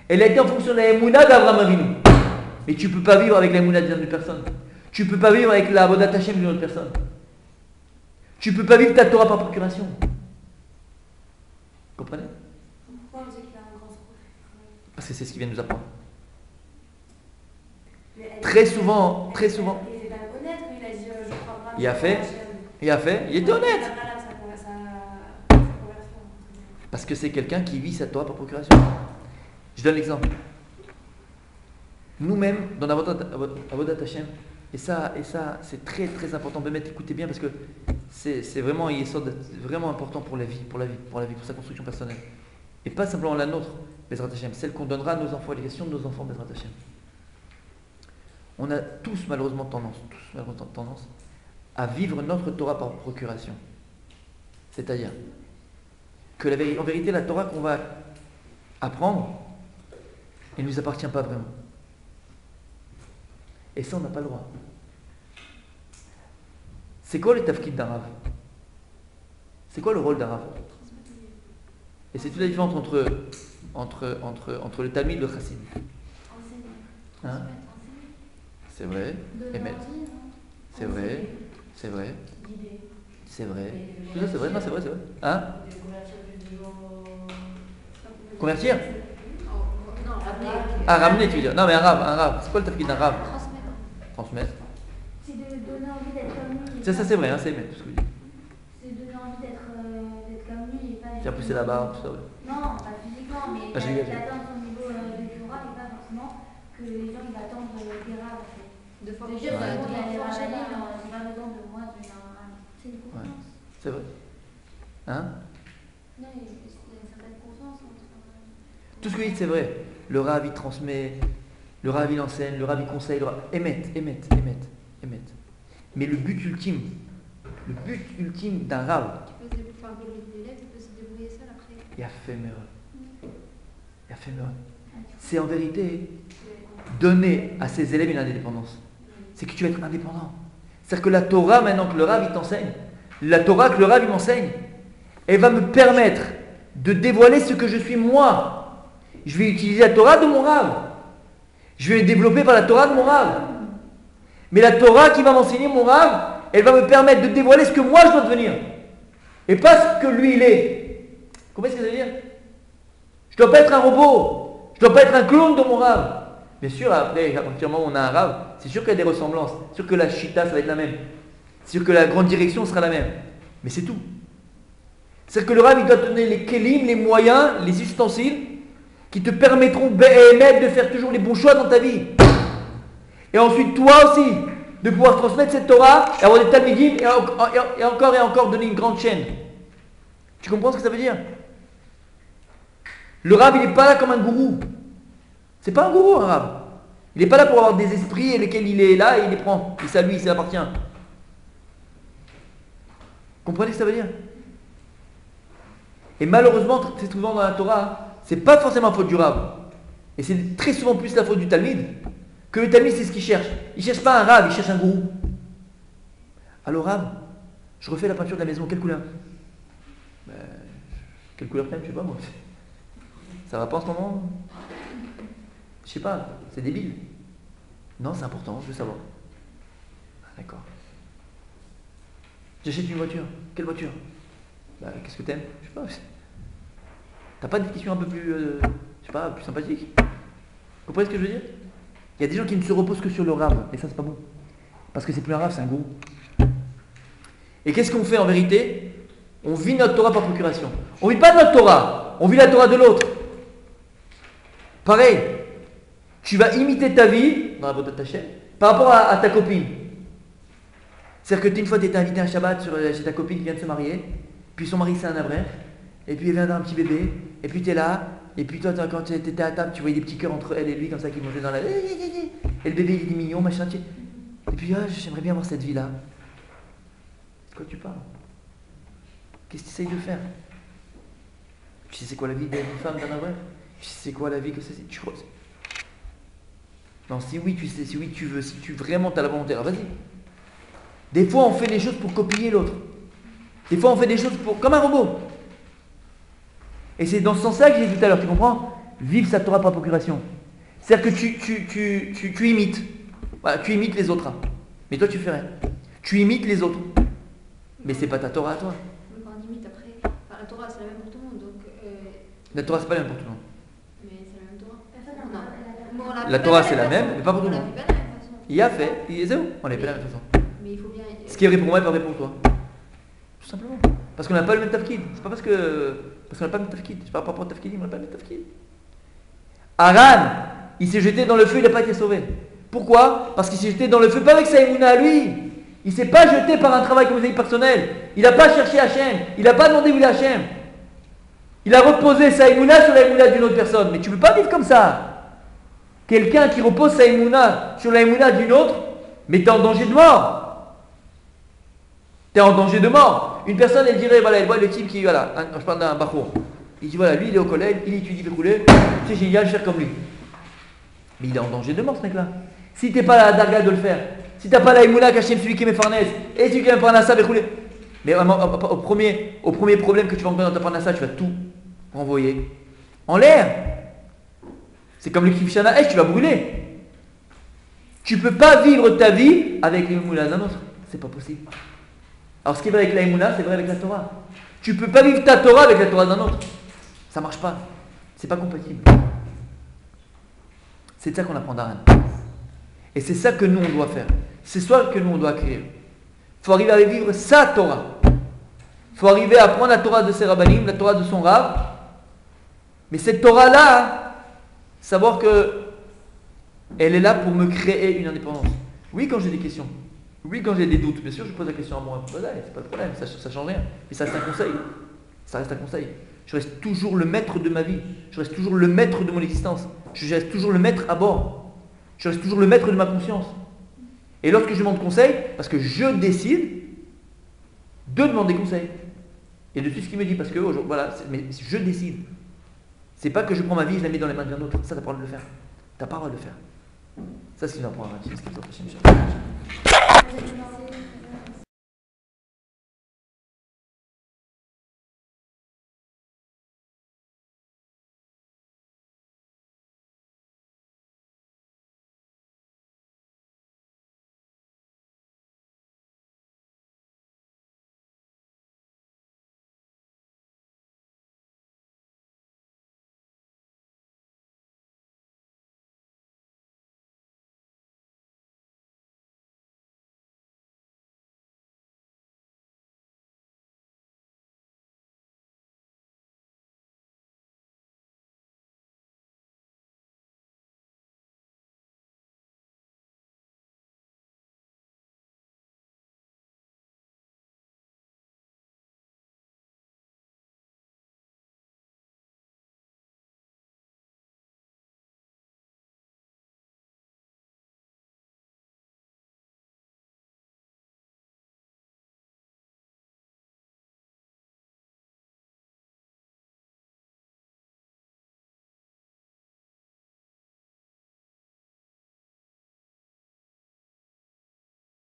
Elle a été en fonction de la émouna d'Abraham Avinu. Mais tu ne peux pas vivre avec la émouna d'une autre personne. Tu ne peux pas vivre avec la Avodat Hashem d'une autre personne. Tu ne peux pas vivre ta Torah par procuration. Vous comprenez? Pourquoi on dit qu'il a un grand scroll? Parce que c'est ce qu'il vient de nous apprendre. Très souvent. Il était pas honnête quand il a dit je crois vraiment. Il a fait, il était honnête. Parce que c'est quelqu'un qui vit sa Torah par procuration. Je donne l'exemple. Nous-mêmes, dans Avodat Hashem, et ça c'est très très important. Bémet, écoutez bien parce que c'est vraiment vraiment important pour la vie, pour sa construction personnelle. Et pas simplement la nôtre, Bezrat Hashem, celle qu'on donnera à nos enfants, l'éducation de nos enfants, Bezrat Hashem. On a tous malheureusement tendance à vivre notre Torah par procuration. C'est-à-dire que en vérité, la Torah qu'on va apprendre, elle ne nous appartient pas vraiment. Et ça, on n'a pas le droit. C'est quoi le tafkid d'un rav? C'est quoi le rôle d'un rav? Et c'est toute la différence entre le talmid et le chassid. Hein? C'est vrai, émettre. C'est vrai. Tout ça, c'est vrai, non, c'est vrai. Hein? Convertir? Non, Ramener, tu veux dire. Non, mais un rave. C'est quoi le tafkid d'un rave? Transmettre. C'est de donner envie d'être comme lui. Ça c'est vrai, hein, c'est émettre, tout ce que vous dites. C'est de donner envie d'être comme lui et pas. Faire pousser la barbe, tout ça, ouais. Non, pas physiquement, mais d'atteindre son niveau de Torah et pas forcément que les gens ils attendent des raves. de De forger dire, la bon, il y a les forger rabbins, la- j'ai pas besoin de moi, c'est une confiance. C'est vrai. Hein? Non, il y a une certaine confiance entre. Tout ce que vous dites, c'est vrai. Le rav, il transmet, le rav, il enseigne, le rav, il conseille, le rav... émettre. Mais le but ultime d'un rav, Il peut se débrouiller, enfin, l'élève, il peut se débrouiller seul après. il a fait meurtre. C'est en vérité donner à ses élèves une indépendance. C'est que tu vas être indépendant. C'est-à-dire que la Torah, maintenant que le rav, il t'enseigne, la Torah que le rav, il m'enseigne, elle va me permettre de dévoiler ce que je suis moi. Je vais utiliser la Torah de mon rav. Je vais développer par la Torah de mon rav. Mais la Torah qui va m'enseigner mon rav, elle va me permettre de dévoiler ce que moi je dois devenir. Et pas ce que lui il est. Vous comprenez ce que ça veut dire? Je ne dois pas être un robot. Je ne dois pas être un clone de mon rav. Bien sûr, après, à partir du moment où on a un rav, c'est sûr qu'il y a des ressemblances. C'est sûr que la chita, ça va être la même. C'est sûr que la grande direction sera la même. Mais c'est tout. C'est-à-dire que le rav, il doit te donner les kelim, les moyens, les ustensiles qui te permettront de faire toujours les bons choix dans ta vie. Et ensuite, toi aussi, de pouvoir transmettre cette Torah et avoir des talmidim et encore donner une grande chaîne. Tu comprends ce que ça veut dire? Le rav, il n'est pas là comme un gourou. C'est pas un gourou, un rav. Il n'est pas là pour avoir des esprits et lesquels il est là et il les prend. Et ça lui, ça appartient. Comprenez ce que ça veut dire? Et malheureusement, très souvent dans la Torah, c'est pas forcément la faute du rav. Et c'est très souvent plus la faute du talmid. Que le talmid, c'est ce qu'il cherche. Il cherche pas un rav, il cherche un gourou. Alors rav, je refais la peinture de la maison, quelle couleur? Quelle couleur t'aimes, je sais pas moi. Ça va pas en ce moment? Je sais pas, c'est débile. Non, c'est important, je veux savoir. Ah, d'accord. J'achète une voiture. Quelle voiture? Qu'est-ce que t'aimes? Je sais pas. T'as pas une question un peu plus, je sais pas, plus sympathique? Vous comprenez ce que je veux dire? Il y a des gens qui ne se reposent que sur le rav, et ça c'est pas bon. Parce que c'est plus un rav, c'est un gourou. Et qu'est-ce qu'on fait en vérité? On vit notre Torah par procuration. On vit pas notre Torah, on vit la Torah de l'autre. Pareil, tu vas imiter ta vie dans la Avodat Hashem par rapport à ta copine. C'est-à-dire que une fois tu étais invité à un Shabbat chez ta copine qui vient de se marier, puis son mari c'est un abref, et puis il vient d'avoir un petit bébé, et puis tu es là, et puis toi quand tu étais à table, tu voyais des petits cœurs entre elle et lui comme ça qui montaient dans la... Et le bébé il est mignon, machin, et puis j'aimerais bien avoir cette vie-là. De quoi tu parles? Qu'est-ce que tu essayes de faire? Tu sais c'est quoi la vie d'une femme, d'un abref? Tu sais c'est quoi la vie que c'est? Tu crois? Non, si oui, tu sais, si oui, tu veux, si tu vraiment as la volonté, alors vas-y. Des fois, on fait des choses pour copier l'autre. Des fois, on fait des choses comme un robot. Et c'est dans ce sens-là que j'ai dit tout à l'heure, tu comprends? Vivre sa Torah par procuration. C'est-à-dire que tu imites. Voilà, tu imites les autres. Hein. Mais toi, tu fais rien. Tu imites les autres. Mais c'est pas ta Torah à toi. Mais quand on imite après, enfin, la Torah c'est la même pour tout le monde, donc. La Torah, c'est pas la même pour tout le monde. Mais c'est la même Torah. Personne Non. n'a Bon, on la La fait Torah, pas de c'est la même, façon. mais pas pour tout le On la monde. fait pas de la même façon. Il a fait, c'est où? On l'a fait de la même façon. Mais il faut bien. Ce qui est vrai pour moi est pas vrai pour toi. Tout simplement. Parce qu'on n'a pas le même tafkid. C'est pas parce qu'on n'a pas le même tafkid. Je parle pas pour tafkid, on n'a pas le même tafkid. Aran, il s'est jeté dans le feu, il n'a pas été sauvé. Pourquoi? Parce qu'il s'est jeté dans le feu, pas avec sa émouna à lui. Il ne s'est pas jeté par un travail, comme vous avez dit, personnel. Il n'a pas cherché Hachem. Il n'a pas demandé où est Hachem. Il a reposé sa émouna sur la émouna d'une autre personne. Mais tu ne peux pas vivre comme ça. Quelqu'un qui repose sa émouna sur la émouna d'une autre, mais tu es en danger de mort. Tu es en danger de mort. Une personne, elle dirait, voilà, elle voit le type qui, voilà, je parle d'un bachour. Il dit, voilà, lui, il est au collège, il étudie le coulé, c'est génial, je vais faire comme lui. Mais il est en danger de mort, ce mec-là. Si tu n'es pas la darga de le faire, si tu n'as pas la émouna qu'Hachem, celui qui met farnès, et celui qui met parnassa, mais vraiment, au premier problème que tu vas rencontrer dans ta parnassa, tu vas tout renvoyer en l'air. C'est comme le kifshana, tu vas brûler. Tu ne peux pas vivre ta vie avec l'émouna d'un autre. C'est pas possible. Alors ce qui est vrai avec la émouna, c'est vrai avec la Torah. Tu ne peux pas vivre ta Torah avec la Torah d'un autre. Ça ne marche pas. C'est pas compatible. C'est de ça qu'on apprend d'Aran. Et c'est ça que nous on doit faire. C'est ça que nous on doit acquérir. Il faut arriver à vivre sa Torah. Il faut arriver à prendre la Torah de ses rabbanim, la Torah de son rab. Mais cette Torah-là, savoir que elle est là pour me créer une indépendance. Oui, quand j'ai des questions. Oui, quand j'ai des doutes. Bien sûr, je pose la question à moi. C'est pas de problème, ça ne change rien. Mais ça reste un conseil. Ça reste un conseil. Je reste toujours le maître de ma vie. Je reste toujours le maître de mon existence. Je reste toujours le maître à bord. Je reste toujours le maître de ma conscience. Et lorsque je demande conseil, parce que je décide de demander conseil. Et de tout ce qu'il me dit, parce que voilà, mais je décide. C'est pas que je prends ma vie et je la mets dans les mains d'un autre. Ça, t'as pas le droit de le faire. T'as pas le droit de le faire. Ça, c'est ce qu'il va prendre. C'est ce qu'il faut.